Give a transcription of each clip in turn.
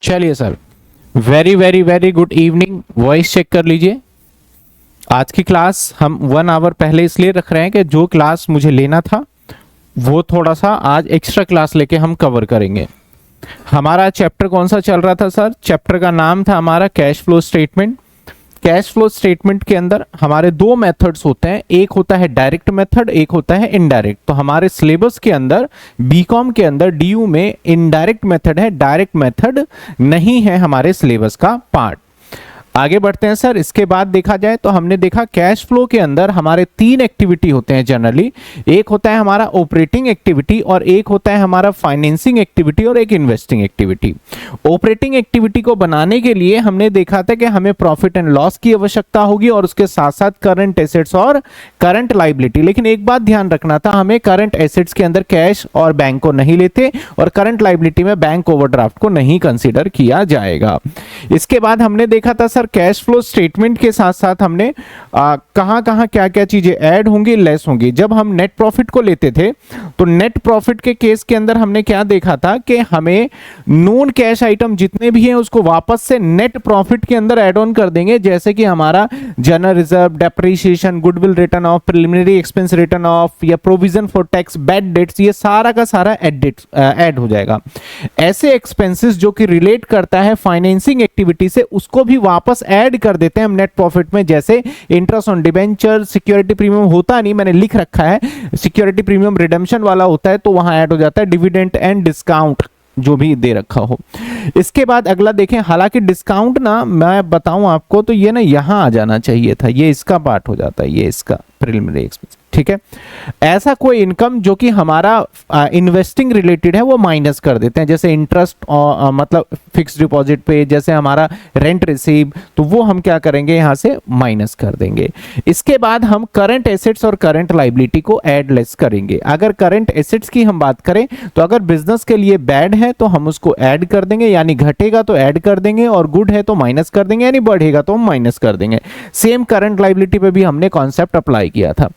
चलिए sir, very very very good evening. Voice check कर लीजिए। आज की क्लास हम 1 आवर पहले इसलिए रख रहे हैं कि जो क्लास मुझे लेना था वो थोड़ा सा आज एक्स्ट्रा क्लास लेके हम कवर करेंगे। हमारा चैप्टर कौन सा चल रहा था सर? चैप्टर का नाम था हमारा cash flow statement. Cash flow statement के अंदर हमारे दो मेथड्स होते हैं, एक होता है डायरेक्ट मेथड, एक होता है इनडायरेक्ट। तो हमारे सिलेबस के अंदर बीकॉम के अंदर डीयू में इनडायरेक्ट मेथड है, डायरेक्ट मेथड नहीं है हमारे सिलेबस का पार्ट। आगे बढ़ते हैं सर। इसके बाद देखा जाए तो हमने देखा कैश फ्लो के अंदर हमारे तीन एक्टिविटी होते हैं जनरली। एक होता है हमारा ऑपरेटिंग एक्टिविटी, और एक होता है हमारा फाइनेंसिंग एक्टिविटी, और एक इन्वेस्टिंग एक्टिविटी। ऑपरेटिंग एक्टिविटी को बनाने के लिए हमने देखा था कि हमें प्रॉफिट एंड लॉस की आवश्यकता होगी और उसके साथ साथ करंट एसेट्स और करंट लाइबिलिटी। लेकिन एक बात ध्यान रखना था, हमें करंट एसेट्स के अंदर कैश और बैंक को नहीं लेते, और करंट लाइबिलिटी में बैंक ओवरड्राफ्ट को नहीं कंसीडर किया जाएगा। इसके बाद हमने देखा था सर कैश फ्लो स्टेटमेंट के साथ साथ हमने कहां कहां क्या क्या चीजें ऐड होंगी, लेस होंगी। जब हम नेट प्रॉफिट को लेते थे तो नेट प्रॉफिट के केस के अंदर हमने क्या देखा था कि हमें नॉन कैश आइटम जितने भी हैं उसको वापस से नेट प्रॉफिट के अंदर ऐड ऑन कर देंगे, जैसे कि हमारा general reserve, depreciation, goodwill written off, preliminary expense written off, या provision for tax, bad debts, ये सारा का सारा ऐड हो जाएगा। ऐसे एक्सपेंसेस जो कि रिलेट करता है फाइनेंसिंग एक्टिविटी से, उसको भी वापस ऐड कर देते हैं हम नेट प्रॉफिट में। जैसे interest on debenture, security premium होता नहीं, मैंने लिख रखा है, सिक्योरिटी प्रीमियम रिडेम्पशन वाला होता है तो वहां ऐड हो जाता है डिविडेंड एंड डिस्काउंट जो भी दे रखा हो। इसके बाद अगला देखें, हालांकि डिस्काउंट ना मैं बताऊं आपको तो ये ना यहां आ जाना चाहिए था, ये इसका पार्ट हो जाता है, ये इसका प्रिलिमिनरी एक्सपेंस, ठीक है। ऐसा कोई इनकम जो कि हमारा इन्वेस्टिंग रिलेटेड है वो माइनस कर देते हैं, जैसे इंटरेस्ट मतलब फिक्स डिपॉजिट पे, जैसे हमारा रेंट रिसीव, तो वो हम क्या करेंगे यहां से माइनस कर देंगे। इसके बाद हम करंट एसेट्स और करंट लाइबिलिटी को ऐड लेस करेंगे। अगर करंट एसेट्स की हम बात करें तो अगर बिजनेस के लिए बैड है तो हम उसको ऐड कर देंगे, यानी घटेगा तो ऐड कर देंगे, और गुड है तो माइनस कर देंगे, यानी बढ़ेगा तो हम माइनस कर देंगे। सेम करंट लाइबिलिटी पे भी हमने कॉन्सेप्ट अप्लाई किया था।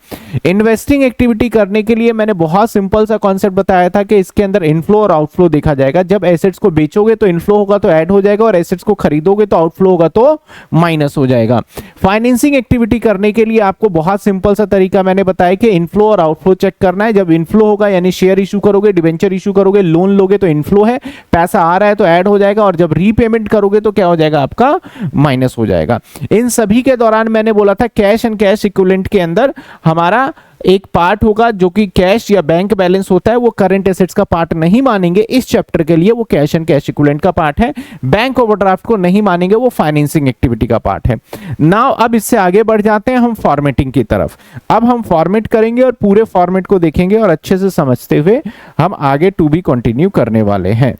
इन्वेस्टिंग एक्टिविटी करने के लिए मैंने बहुत सिंपल सा कॉन्सेप्ट बताया था कि इसके अंदर इनफ्लो और आउटफ्लो देखा जाएगा। जब एसेट्स को बेचोगे तो इनफ्लो होगा तो ऐड हो जाएगा, और एसेट्स को खरीदोगे तो आउटफ्लो होगा तो माइनस हो जाएगा। फाइनेंसिंग एक्टिविटी करने के लिए आपको बहुत सिंपल सा तरीका मैंने बताया कि इनफ्लो और आउटफ्लो चेक करना है। जब इनफ्लो होगा यानी शेयर इशू करोगे, डिबेंचर इशू करोगे, लोन लोगे तो इनफ्लो है, पैसा आ रहा है तो ऐड हो जाएगा, और जब रीपेमेंट करोगे तो क्या हो जाएगा आपका माइनस हो जाएगा। इन सभी के दौरान मैंने बोला था कैश एंड कैश इक्विवेलेंट के अंदर हमारा एक पार्ट होगा जो कि कैश या बैंक बैलेंस होता है, वो करंट एसेट्स का पार्ट नहीं मानेंगे इस चैप्टर के लिए, वो कैश एंड कैश इक्विवेलेंट का पार्ट है। बैंक ओवरड्राफ्ट को नहीं मानेंगे, वो फाइनेंसिंग एक्टिविटी का पार्ट है। नाउ अब इससे आगे बढ़ जाते हैं हम फॉर्मेटिंग की तरफ। अब हम फॉर्मेट करेंगे और पूरे फॉर्मेट को देखेंगे और अच्छे से समझते हुए हम आगे टू बी कंटिन्यू करने वाले हैं।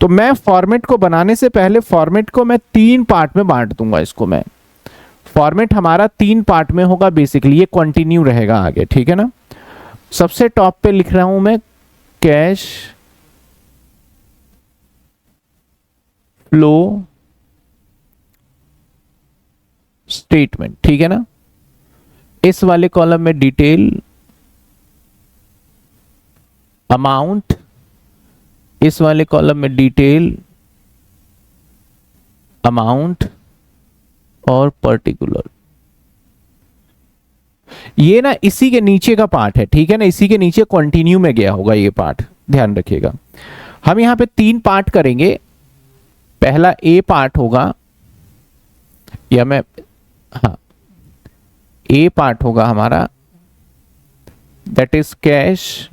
तो मैं फॉर्मेट को बनाने से पहले फॉर्मेट को मैं 3 पार्ट में बांट दूंगा। इसको मैं फॉर्मेट हमारा 3 पार्ट में होगा बेसिकली, ये कंटिन्यू रहेगा आगे, ठीक है ना। सबसे टॉप पे लिख रहा हूं मैं कैश फ्लो स्टेटमेंट, ठीक है ना। इस वाले कॉलम में डिटेल, अमाउंट, इस वाले कॉलम में डिटेल, अमाउंट और पर्टिकुलर। ये ना इसी के नीचे का पार्ट है, ठीक है ना, इसी के नीचे कंटिन्यू में गया होगा ये पार्ट, ध्यान रखिएगा। हम यहां पे 3 पार्ट करेंगे। पहला ए पार्ट होगा, या मैं हाँ ए पार्ट होगा हमारा, that is cash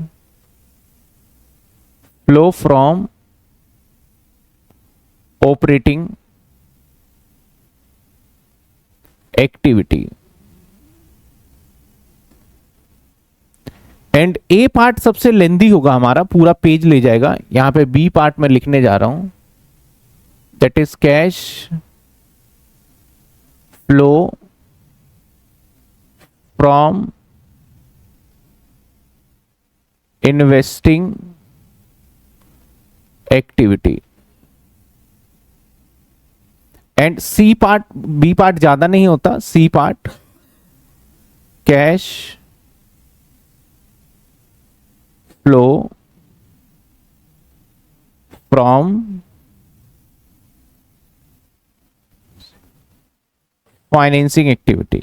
flow from operating activity. And A part सबसे लेंदी होगा हमारा, पूरा पेज ले जाएगा। यहां पे बी पार्ट में लिखने जा रहा हूं, that is cash flow from investing activity. And C part, B part ज्यादा नहीं होता, C part cash flow from financing activity.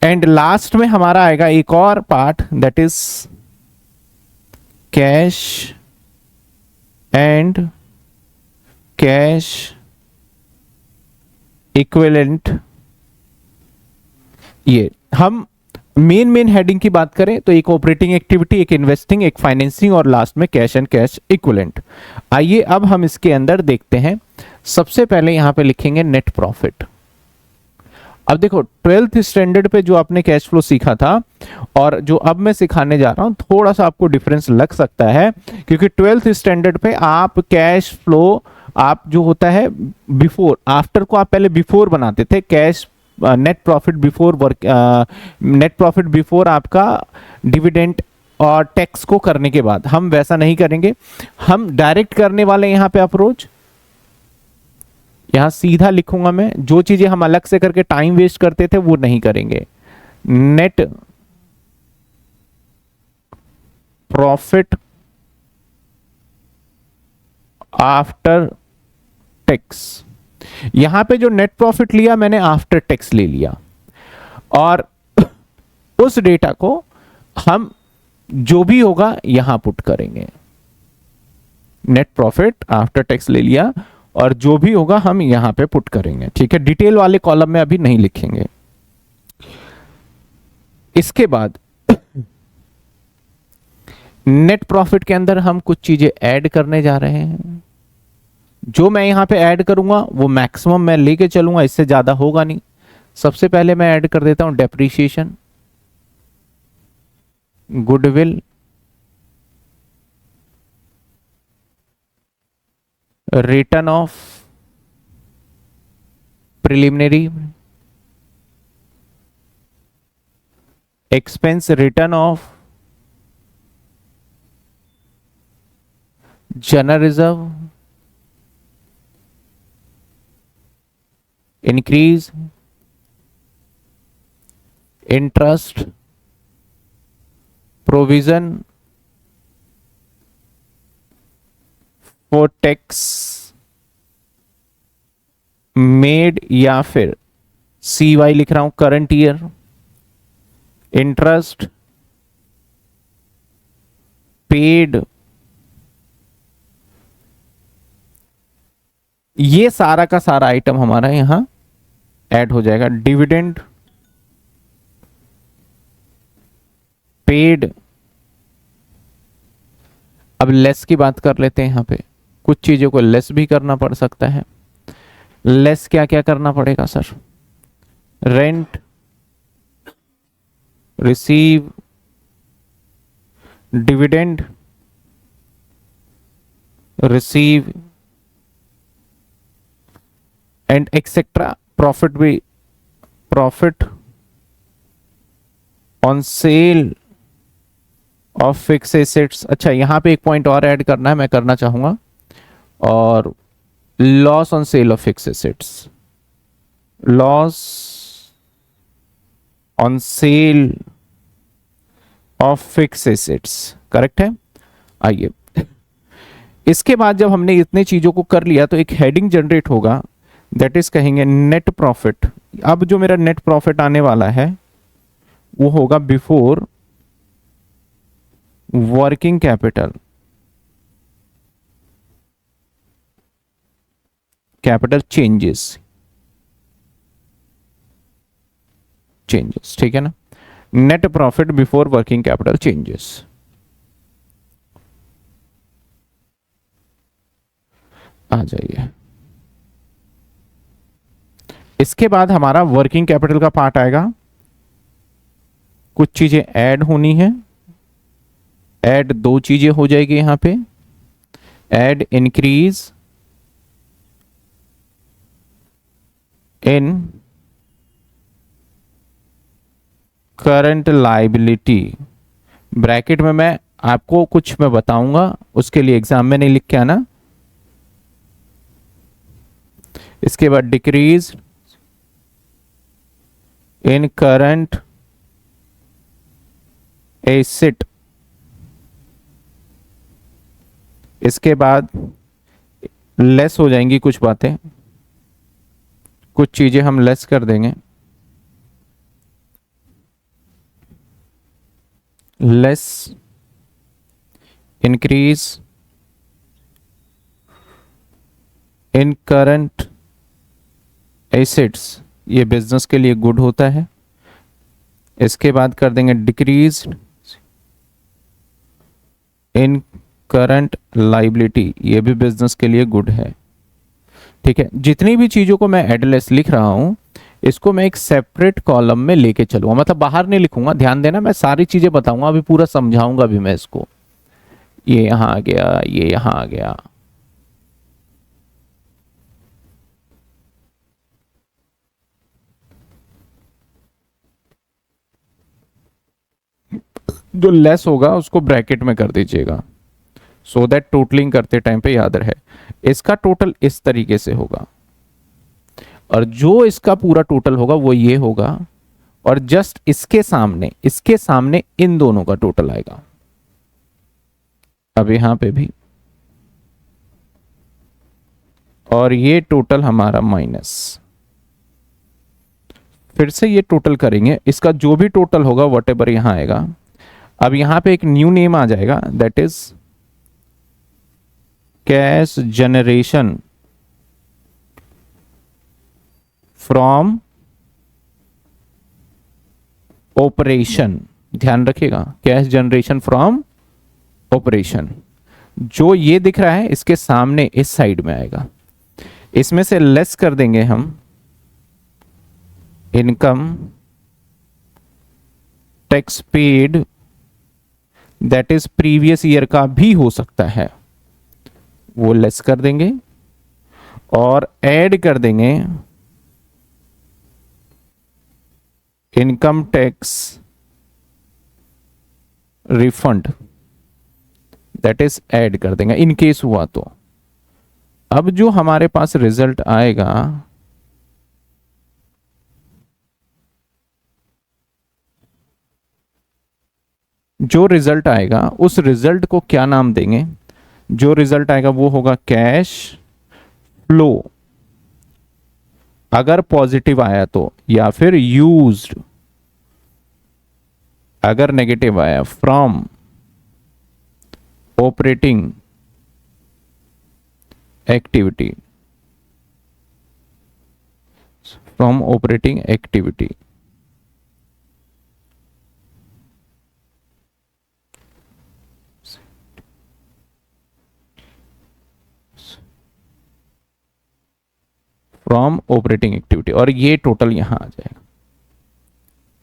And last में हमारा आएगा एक और part, that is cash and cash equivalent. ये हम मेन हेडिंग की बात करें तो एक ऑपरेटिंग एक्टिविटी, एक इन्वेस्टिंग, एक फाइनेंसिंग और लास्ट में कैश एंड कैश इक्विवेलेंट। आइए अब हम इसके अंदर देखते हैं। सबसे पहले यहां पे लिखेंगे नेट प्रॉफिट। अब देखो 12th स्टैंडर्ड पे जो आपने कैश फ्लो सीखा था और जो अब मैं सिखाने जा रहा हूं, थोड़ा सा आपको डिफरेंस लग सकता है, क्योंकि 12th स्टैंडर्ड पे आप कैश फ्लो, आप जो होता है बिफोर आफ्टर को आप पहले बिफोर बनाते थे, cash net profit before work, net profit before आपका डिविडेंड और टैक्स को करने के बाद। हम वैसा नहीं करेंगे, हम डायरेक्ट करने वाले यहां पे अप्रोच। यहां सीधा लिखूंगा मैं, जो चीजें हम अलग से करके टाइम वेस्ट करते थे वो नहीं करेंगे। Net profit after tax. यहां पे जो नेट प्रॉफिट लिया मैंने आफ्टर टैक्स ले लिया, और उस डेटा को हम जो भी होगा यहां पुट करेंगे। नेट प्रॉफिट आफ्टर टैक्स ले लिया और जो भी होगा हम यहां पे पुट करेंगे, ठीक है। डिटेल वाले कॉलम में अभी नहीं लिखेंगे। इसके बाद नेट प्रॉफिट के अंदर हम कुछ चीजें ऐड करने जा रहे हैं। जो मैं यहां पे ऐड करूंगा वो मैक्सिमम मैं लेके चलूंगा, इससे ज्यादा होगा नहीं। सबसे पहले मैं ऐड कर देता हूं depreciation, goodwill, written off preliminary expense, written of general reserve, increase interest, provision for tax made, या फिर CY लिख रहा हूं करंट ईयर, इंटरेस्ट पेड। ये सारा का सारा आइटम हमारा यहां ऐड हो जाएगा। Dividend paid. अब लेस की बात कर लेते हैं। यहां पे कुछ चीजों को लेस भी करना पड़ सकता है। लेस क्या क्या करना पड़ेगा sir? Rent receive, dividend receive and etcetera. Profit भी, profit on sale of fix assets. अच्छा, यहां पे एक पॉइंट और ऐड करना है, मैं करना चाहूंगा, और loss on sale of fix assets, loss on sale of fix assets, correct है। आइए, इसके बाद जब हमने इतने चीजों को कर लिया तो एक हेडिंग जनरेट होगा, दैट इज कहेंगे नेट प्रॉफिट। अब जो मेरा नेट प्रॉफिट आने वाला है वो होगा before working capital, capital changes, ठीक है ना। Net profit before working capital changes. आ जाइए, इसके बाद हमारा वर्किंग कैपिटल का पार्ट आएगा। कुछ चीजें ऐड होनी है। ऐड दो चीजें हो जाएगी यहां पे। Add increase in current liability. Bracket में मैं आपको कुछ मैं बताऊंगा, उसके लिए एग्जाम में नहीं लिख के आना। इसके बाद डिक्रीज इन करंट एसेट। इसके बाद लेस हो जाएंगी कुछ बातें, कुछ चीजें हम लेस कर देंगे, less increase in current assets, ये बिजनेस के लिए गुड होता है। इसके बाद कर देंगे डिक्रीज इन करंट लाइबिलिटी, ये भी बिजनेस के लिए गुड है। ठीक है, जितनी भी चीजों को मैं एडलेस लिख रहा हूं इसको मैं एक सेपरेट कॉलम में लेके चलूंगा, मतलब बाहर नहीं लिखूंगा, ध्यान देना, मैं सारी चीजें बताऊंगा, अभी पूरा समझाऊंगा भी मैं इसको। ये यहां आ गया, ये यहां आ गया। जो लेस होगा उसको ब्रैकेट में कर दीजिएगा, सो दैट टोटलिंग करते टाइम पे याद रहे। इसका टोटल इस तरीके से होगा, और जो इसका पूरा टोटल होगा वो ये होगा, और जस्ट इसके सामने इन दोनों का टोटल आएगा। अब यहां पे भी, और ये टोटल हमारा माइनस, फिर से ये टोटल करेंगे, इसका जो भी टोटल होगा वट एवर यहां आएगा। अब यहां पे एक न्यू नेम आ जाएगा, that is cash generation from operation. ध्यान रखिएगा, कैश जनरेशन फ्रॉम ऑपरेशन। जो ये दिख रहा है इसके सामने इस साइड में आएगा, इसमें से लेस कर देंगे हम income tax paid, that is previous year का भी हो सकता है, वो लेस कर देंगे, और ऐड कर देंगे income tax refund, that is add कर देंगे इन केस हुआ तो। अब जो हमारे पास रिजल्ट आएगा, जो रिजल्ट आएगा उस रिजल्ट को क्या नाम देंगे? जो रिजल्ट आएगा वो होगा कैश फ्लो, अगर पॉजिटिव आया तो, या फिर यूज्ड अगर नेगेटिव आया, from operating activity, from operating activity. From operating activity, और ये टोटल यहां आ जाएगा।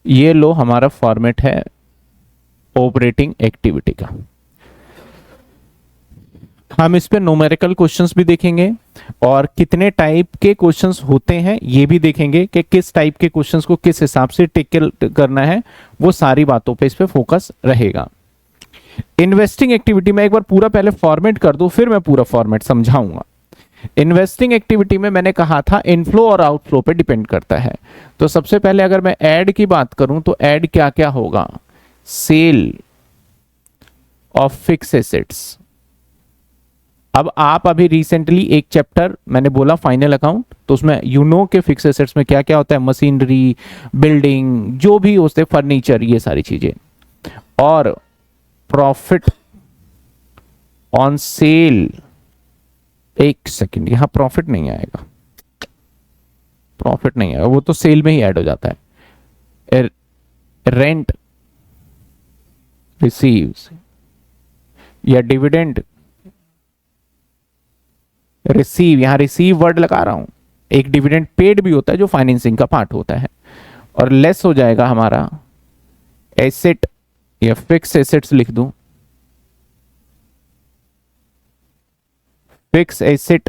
ये लो हमारा फॉर्मेट है ऑपरेटिंग एक्टिविटी का। हम इस पे न्यूमेरिकल क्वेश्चंस भी देखेंगे, और कितने टाइप के क्वेश्चंस होते हैं ये भी देखेंगे, कि किस टाइप के क्वेश्चंस को किस हिसाब से टेकल करना है, वो सारी बातों पे इस पे फोकस रहेगा। इन्वेस्टिंग एक्टिविटी में एक बार पूरा पहले फॉर्मेट कर दो, फिर मैं पूरा फॉर्मेट समझाऊंगा। इन्वेस्टिंग एक्टिविटी में मैंने कहा था इनफ्लो और आउटफ्लो पे डिपेंड करता है। तो सबसे पहले अगर मैं ऐड की बात करूं तो ऐड क्या क्या होगा? Sale of fix assets. अब आप अभी रिसेंटली एक चैप्टर मैंने बोला फाइनल अकाउंट, तो उसमें के फिक्स एसेट्स में क्या क्या होता है, मशीनरी, बिल्डिंग, जो भी होते हैं, फर्नीचर, ये सारी चीजें। और प्रॉफिट ऑन सेल, एक सेकंड, यहां प्रॉफिट नहीं आएगा, प्रॉफिट नहीं आएगा, वो तो सेल में ही ऐड हो जाता है। रेंट रिसीव्स या डिविडेंड रिसीव, यहां रिसीव वर्ड लगा रहा हूं, एक डिविडेंड पेड भी होता है जो फाइनेंसिंग का पार्ट होता है। और लेस हो जाएगा हमारा एसेट या फिक्स एसेट्स लिख दूं, फिक्स एसेट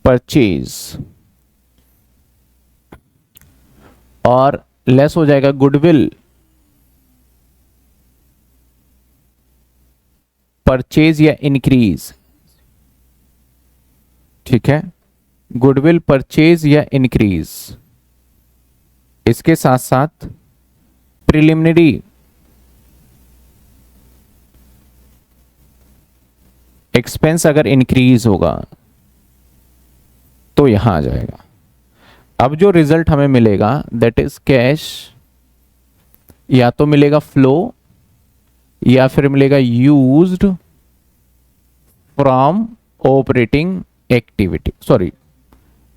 परचेज, और लेस हो जाएगा गुडविल परचेज या इंक्रीज। ठीक है, गुडविल परचेज या इंक्रीज। इसके साथ साथ प्रिलिमिनरी एक्सपेंस अगर इंक्रीज होगा, तो यहां आ जाएगा। अब जो रिजल्ट हमें मिलेगा दैट इज कैश, या तो मिलेगा फ्लो या फिर मिलेगा used from operating activity, sorry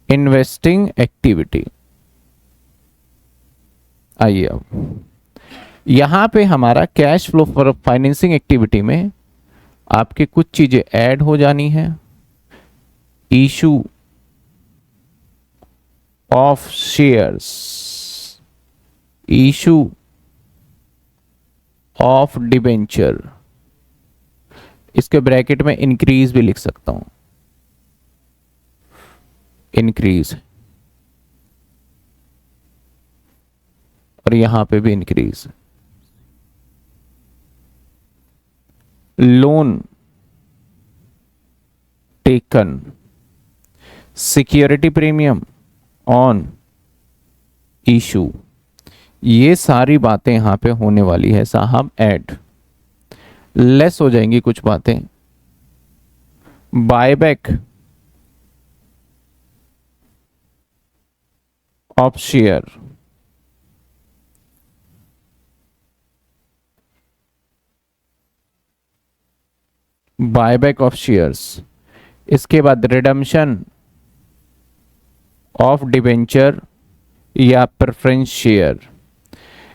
investing activity. आइए अब यहां पे हमारा cash flow for financing activity में आपके कुछ चीजें ऐड हो जानी है। Issue of shares, issue of debenture, इसके ब्रैकेट में इंक्रीज भी लिख सकता हूं, इंक्रीज, और यहां पे भी increase. Loan taken, security premium on issue, ये सारी बातें यहां पे होने वाली है साहब ऐड। लेस हो जाएंगी कुछ बातें, buyback of share, buyback of shares, इसके बाद रिडम्पशन ऑफ डिबेंचर या प्रेफरेंस शेयर,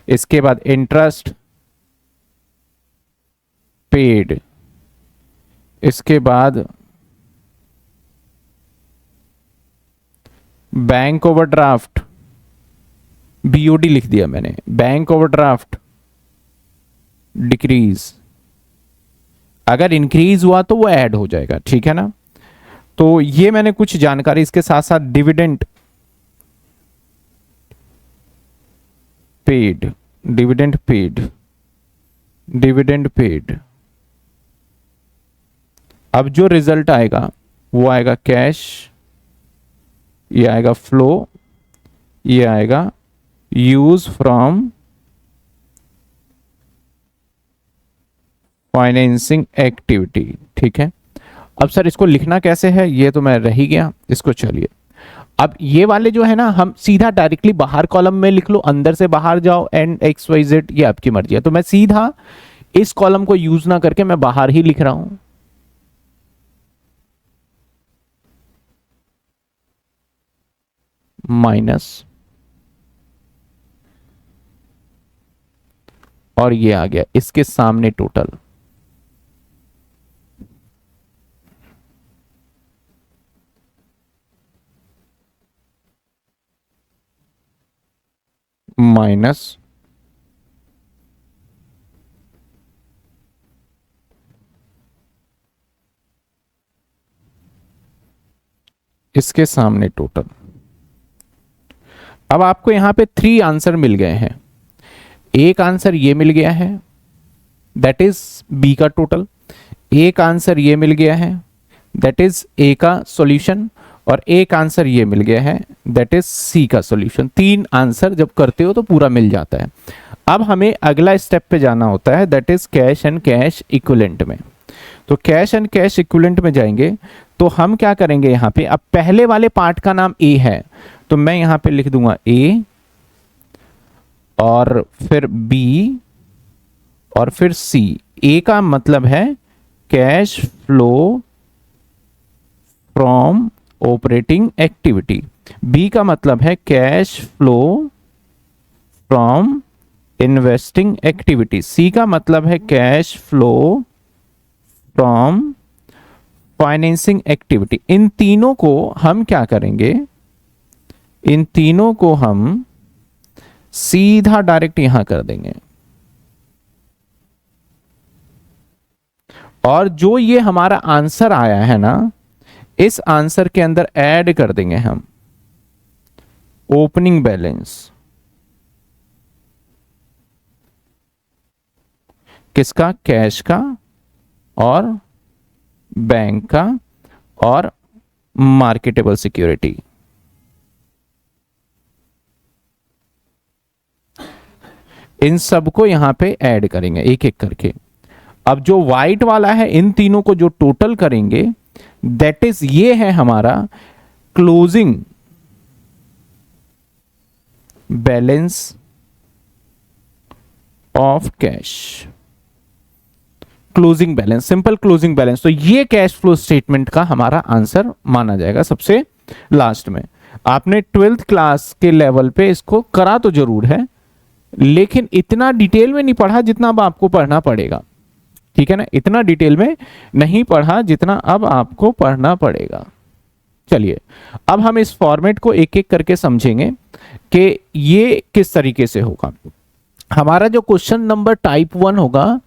इसके बाद इंटरेस्ट पेड, इसके बाद बैंक ओवरड्राफ्ट, बीओडी लिख दिया मैंने, बैंक ओवरड्राफ्ट डिक्रीज, अगर इंक्रीज हुआ तो वो ऐड हो जाएगा, ठीक है ना। तो ये मैंने कुछ जानकारी, इसके साथ साथ dividend paid, dividend paid, dividend paid. अब जो रिजल्ट आएगा वो आएगा कैश, ये आएगा फ्लो, ये आएगा यूज फ्रॉम फाइनेंसिंग एक्टिविटी, ठीक है। अब सर इसको लिखना कैसे है, ये तो मैं रह ही गया, इसको चलिए अब ये वाले जो है ना, हम सीधा डायरेक्टली बाहर कॉलम में लिख लो, अंदर से बाहर जाओ एंड एक्स वाई जेड, ये आपकी मर्जी है। तो मैं सीधा इस कॉलम को यूज ना करके मैं बाहर ही लिख रहा हूं, माइनस, और ये आ गया इसके सामने टोटल, माइनस इसके सामने टोटल। अब आपको यहां पे 3 आंसर मिल गए हैं। एक आंसर ये मिल गया है दैट इज बी का टोटल, एक आंसर ये मिल गया है दैट इज ए का सॉल्यूशन, और एक आंसर ये मिल गया है दैट इज सी का सॉल्यूशन। 3 आंसर जब करते हो तो पूरा मिल जाता है। अब हमें अगला स्टेप पे जाना होता है that is cash and cash equivalent में। तो कैश एंड कैश इक्विवेलेंट में जाएंगे तो हम क्या करेंगे, यहां पे अब पहले वाले पार्ट का नाम ए है, तो मैं यहां पे लिख दूंगा ए, और फिर बी, और फिर सी। ए का मतलब है cash flow from operating activity, B का मतलब है cash flow from investing activity, C का मतलब है cash flow from financing activity. इन तीनों को हम क्या करेंगे, इन तीनों को हम सीधा डायरेक्ट यहां कर देंगे, और जो ये हमारा आंसर आया है ना, इस आंसर के अंदर ऐड कर देंगे हम ओपनिंग बैलेंस, किसका, कैश का और बैंक का और मार्केटेबल सिक्योरिटी। इन सबको यहां पे ऐड करेंगे एक एक करके। अब जो व्हाइट वाला है, इन तीनों को जो टोटल करेंगे दैट इज ये है हमारा closing balance of cash, closing balance, simple closing balance. तो ये कैश फ्लो स्टेटमेंट का हमारा आंसर माना जाएगा सबसे लास्ट में। आपने 12th क्लास के लेवल पे इसको करा तो जरूर है, लेकिन इतना डिटेल में नहीं पढ़ा जितना अब आपको पढ़ना पड़ेगा, ठीक है ना। इतना डिटेल में नहीं पढ़ा जितना अब आपको पढ़ना पड़ेगा। चलिए अब हम इस फॉर्मेट को एक एक करके समझेंगे कि ये किस तरीके से होगा। हमारा जो क्वेश्चन नंबर टाइप 1 होगा,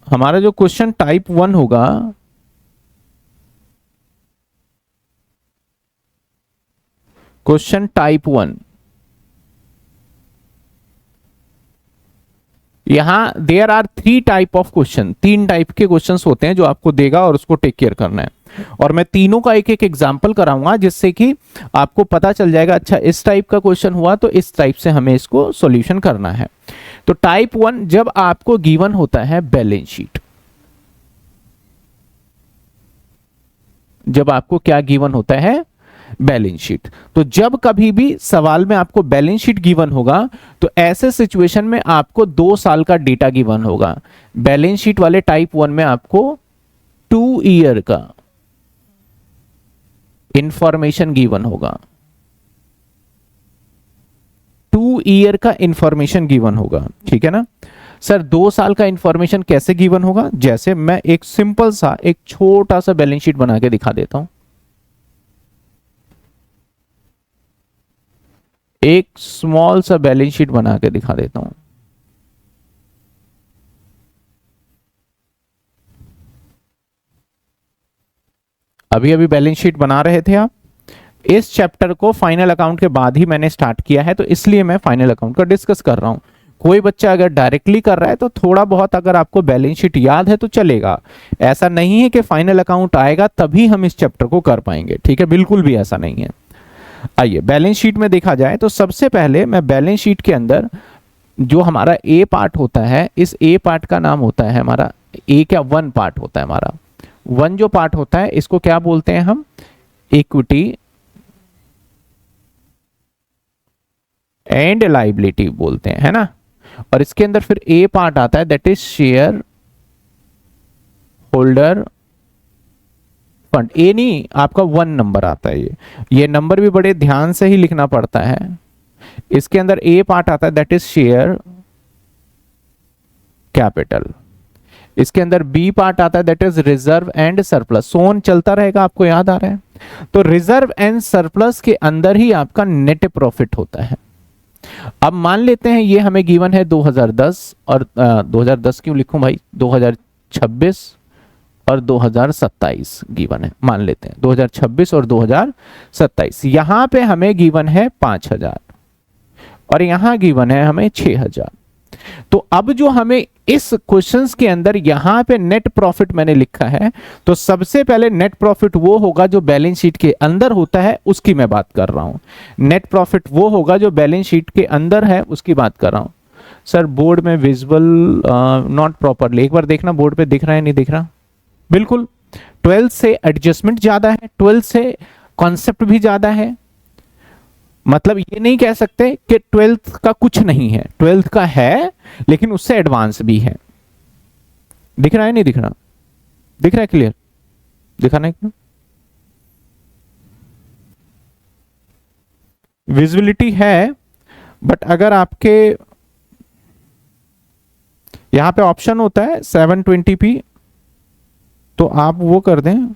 हमारा जो क्वेश्चन टाइप 1 होगा, क्वेश्चन टाइप 1, यहां there are 3 type of question, 3 type के क्वेश्चंस होते हैं जो आपको देगा और उसको टेक केयर करना है। और मैं तीनों का एक एक एग्जांपल कराऊंगा जिससे कि आपको पता चल जाएगा, अच्छा इस टाइप का क्वेश्चन हुआ तो इस टाइप से हमें इसको सॉल्यूशन करना है। तो टाइप 1, जब आपको गिवन होता है बैलेंस शीट, जब आपको क्या गिवन होता है, बैलेंस शीट। तो जब कभी भी सवाल में आपको बैलेंस शीट गिवन होगा तो ऐसे सिचुएशन में आपको 2 साल का डेटा गिवन होगा। बैलेंस शीट वाले टाइप 1 में आपको 2 ईयर का इंफॉर्मेशन गिवन होगा, 2 ईयर का इंफॉर्मेशन गिवन होगा, ठीक है ना। सर 2 साल का इंफॉर्मेशन कैसे गिवन होगा? जैसे मैं एक सिंपल सा एक छोटा सा बैलेंस शीट बना के दिखा देता हूं, एक स्मॉल सा बैलेंस शीट बना के दिखा देता हूं। अभी अभी बैलेंस शीट बना रहे थे आप, इस चैप्टर को फाइनल अकाउंट के बाद ही मैंने स्टार्ट किया है, तो इसलिए मैं फाइनल अकाउंट का डिस्कस कर रहा हूं। कोई बच्चा अगर डायरेक्टली कर रहा है तो थोड़ा बहुत अगर आपको बैलेंस शीट याद है तो चलेगा, ऐसा नहीं है कि फाइनल अकाउंट आएगा तभी हम इस चैप्टर को कर पाएंगे, ठीक है, बिल्कुल भी ऐसा नहीं है। आइए बैलेंस शीट में देखा जाए तो सबसे पहले मैं बैलेंस शीट के अंदर जो हमारा ए पार्ट होता है, इस ए पार्ट का नाम होता है हमारा ए, क्या 1 पार्ट होता है हमारा 1 जो पार्ट होता है इसको क्या बोलते हैं हम, इक्विटी एंड लायबिलिटी बोलते हैं, है ना। और इसके अंदर फिर ए पार्ट आता है, that is shareholder fund. A नहीं, आपका 1 नंबर आता है, ये नंबर भी बड़े ध्यान से ही लिखना पड़ता है। इसके अंदर ए पार्ट आता है, दैट इज शेयर कैपिटल। इसके अंदर बी पार्ट आता है, that is reserve and surplus. सोन चलता रहेगा, आपको याद आ रहा है। तो रिजर्व एंड सरप्लस के अंदर ही आपका नेट प्रॉफिट होता है। अब मान लेते हैं ये हमें गिवन है 2010, और 2010 क्यों लिखूं भाई, 2026 और 2027 गिवन है, मान लेते हैं 2026 और 2027। यहां पे हमें गिवन है 5000 और यहां गिवन है हमें 6000। तो अब जो हमें इस क्वेश्चंस के अंदर यहां पे नेट प्रॉफिट मैंने लिखा है, तो सबसे पहले नेट प्रॉफिट वो होगा जो बैलेंस शीट के अंदर होता है, उसकी मैं बात कर रहा हूं। नेट प्रॉफिट वो होगा जो बैलेंस शीट के अंदर है, उसकी बात कर रहा हूं। सर बोर्ड में विजुअल नॉट प्रॉपरली, एक बार देखना बोर्ड पे दिख रहा है नहीं दिख रहा। बिल्कुल 12 से एडजस्टमेंट ज्यादा है, 12 से कॉन्सेप्ट भी ज्यादा है। मतलब ये नहीं कह सकते कि 12th का कुछ नहीं है, 12th का है लेकिन उससे एडवांस भी है। दिख रहा है नहीं दिख रहा, दिख रहा है क्लियर, दिखाना है क्यों, विजिबिलिटी है। बट अगर आपके यहां पे ऑप्शन होता है 720p, तो आप वो कर दें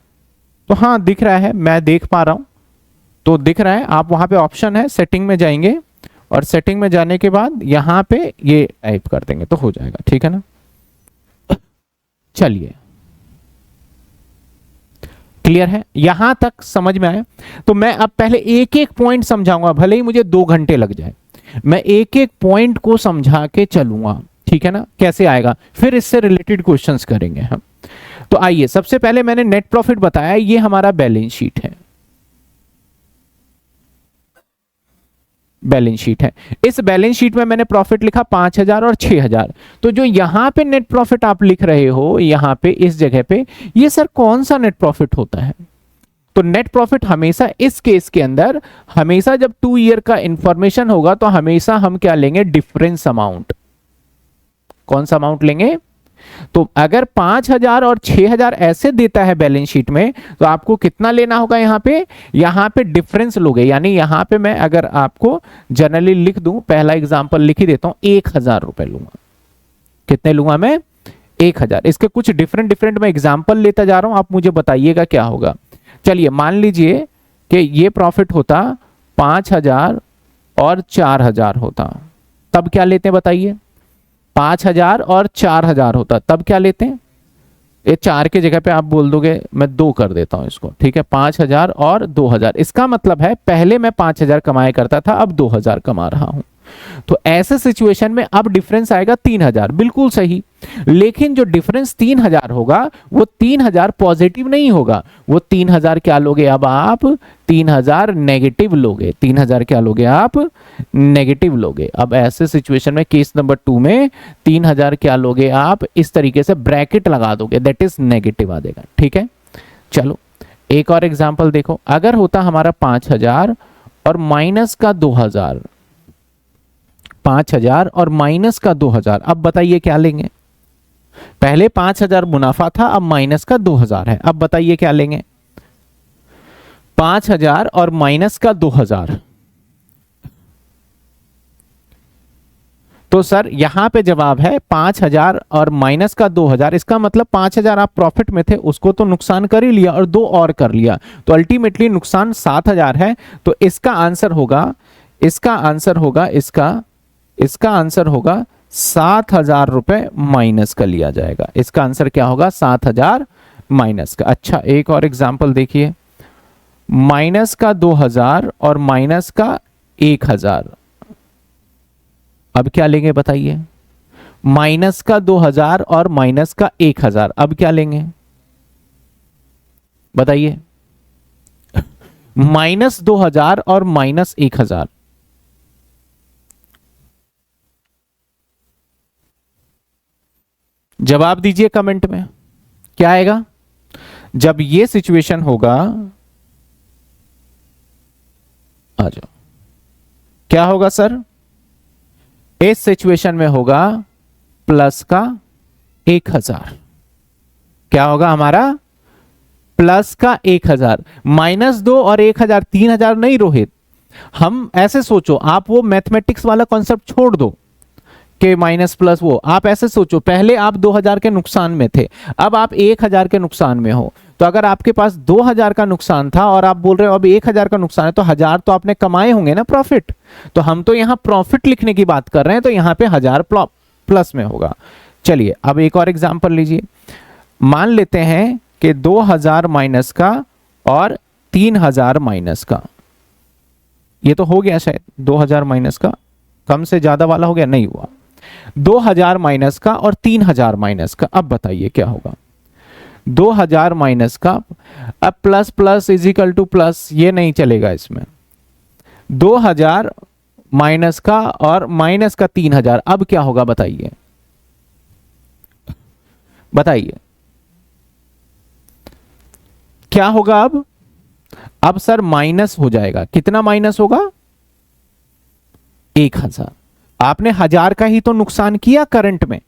तो हाँ दिख रहा है, मैं देख पा रहा हूं, तो दिख रहा है। आप वहां पे ऑप्शन है, सेटिंग में जाएंगे और सेटिंग में जाने के बाद यहां पे ये टाइप कर देंगे तो हो जाएगा, ठीक है ना। चलिए क्लियर है, यहां तक समझ में आया। तो मैं अब पहले एक एक पॉइंट समझाऊंगा, भले ही मुझे 2 घंटे लग जाए, मैं एक एक पॉइंट को समझा के चलूंगा, ठीक है ना। कैसे आएगा, फिर इससे रिलेटेड क्वेश्चंस करेंगे हम। तो आइए, सबसे पहले मैंने नेट प्रॉफिट बताया, ये हमारा बैलेंस शीट है, बैलेंस शीट है। इस बैलेंस शीट में मैंने प्रॉफिट लिखा 5000 और 6000। तो जो यहां पे नेट प्रॉफिट आप लिख रहे हो, यहां पे इस जगह पे, ये सर कौन सा नेट प्रॉफिट होता है? तो नेट प्रॉफिट हमेशा इस केस के अंदर, हमेशा जब 2 ईयर का इंफॉर्मेशन होगा तो हमेशा हम क्या लेंगे, डिफरेंस अमाउंट। कौन सा अमाउंट लेंगे? तो अगर 5,000 और 6,000 ऐसे देता है बैलेंस शीट में, तो आपको कितना लेना होगा यहाँ पे डिफरेंस लोगे। यानी यहाँ पे मैं अगर आपको जनरली लिख दूं, पहला एग्जांपल लिख ही देता हूं, 1,000 रुपए लूंगा। कितने लूंगा मैं? 1,000। इसके कुछ डिफरेंट मैं एग्जांपल लेता जा रहा हूं, आप मुझे बताइएगा क्या होगा। चलिए मान लीजिए कि ये प्रॉफिट होता 5,000 और 4,000 होता, तब क्या लेते हैं बताइए? 5,000 और 4,000 होता, तब क्या लेते हैं? ये 4 के जगह पे आप बोल दोगे, मैं 2 कर देता हूं इसको, ठीक है। 5,000 और 2,000, इसका मतलब है पहले मैं 5,000 कमाया करता था, अब 2,000 कमा रहा हूं। तो ऐसे सिचुएशन में अब डिफरेंस आएगा 3,000, बिल्कुल सही। लेकिन जो डिफरेंस 3,000 होगा वो 3,000 पॉजिटिव नहीं होगा, वो 3,000 क्या लोगे अब आप? 3,000 नेगेटिव लोगे। 3,000 क्या लोगे आप? नेगेटिव लोगे। अब ऐसे सिचुएशन में केस नंबर 2 में 3,000 क्या लोगे आप? इस तरीके से ब्रैकेट लगा दोगे, दैट इज नेगेटिव आ जाएगा, ठीक है। चलो एक और एग्जांपल देखो, अगर होता हमारा 5,000 और माइनस का 2,000, 5,000 और माइनस का 2,000, अब बताइए क्या लेंगे? पहले 5,000 मुनाफा था, अब माइनस का 2,000 है, अब बताइए क्या लेंगे? 5,000 और माइनस का 2,000। तो सर यहां पे जवाब है 5,000 और माइनस का 2,000। इसका मतलब 5,000 आप प्रॉफिट में थे, उसको तो नुकसान कर ही लिया और 2 और कर लिया, तो अल्टीमेटली नुकसान 7,000 है। तो इसका आंसर होगा, इसका आंसर होगा 7,000 रुपए माइनस का लिया जाएगा। इसका आंसर क्या होगा? 7,000 माइनस का। अच्छा एक और एग्जांपल देखिए, माइनस का 2,000 और माइनस का 1,000, अब क्या लेंगे बताइए? माइनस का 2,000 और माइनस का 1,000, अब क्या लेंगे बताइए? माइनस 2,000 और माइनस 1,000, जवाब दीजिए कमेंट में, क्या आएगा? जब ये सिचुएशन होगा, आ जाओ, क्या होगा सर? इस सिचुएशन में होगा प्लस का 1,000। क्या होगा हमारा? प्लस का 1,000। -2 और 1,000, 3,000 नहीं रोहित, हम ऐसे सोचो, आप वो मैथमेटिक्स वाला कॉन्सेप्ट छोड़ दो के माइनस प्लस, वो आप ऐसे सोचो, पहले आप 2,000 के नुकसान में थे, अब आप 1,000 के नुकसान में हो। तो अगर आपके पास 2,000 का नुकसान था और आप बोल रहे हो अब 1,000 का नुकसान है, तो 1,000 तो आपने कमाए होंगे ना प्रॉफिट। तो हम तो यहां प्रॉफिट लिखने की बात कर रहे हैं, तो यहां पे 1,000 प्लस में होगा। चलिए अब एक और एग्जांपल लीजिए, मान लेते हैं कि 2,000 माइनस का और 3,000 माइनस का, ये तो हो गया शायद, 2,000 माइनस का, कम से ज्यादा वाला हो गया, नहीं हुआ। 2,000 माइनस का और 3,000 माइनस का, अब बताइए क्या होगा? 2,000 माइनस का, अब plus plus is equal two plus, ये नहीं चलेगा इसमें। 2,000 माइनस का और माइनस का 3,000, अब क्या होगा बताइए? बताइए क्या होगा अब? अब सर माइनस हो जाएगा, कितना माइनस होगा? 1,000। आपने 1,000 का ही तो नुकसान किया करंट में,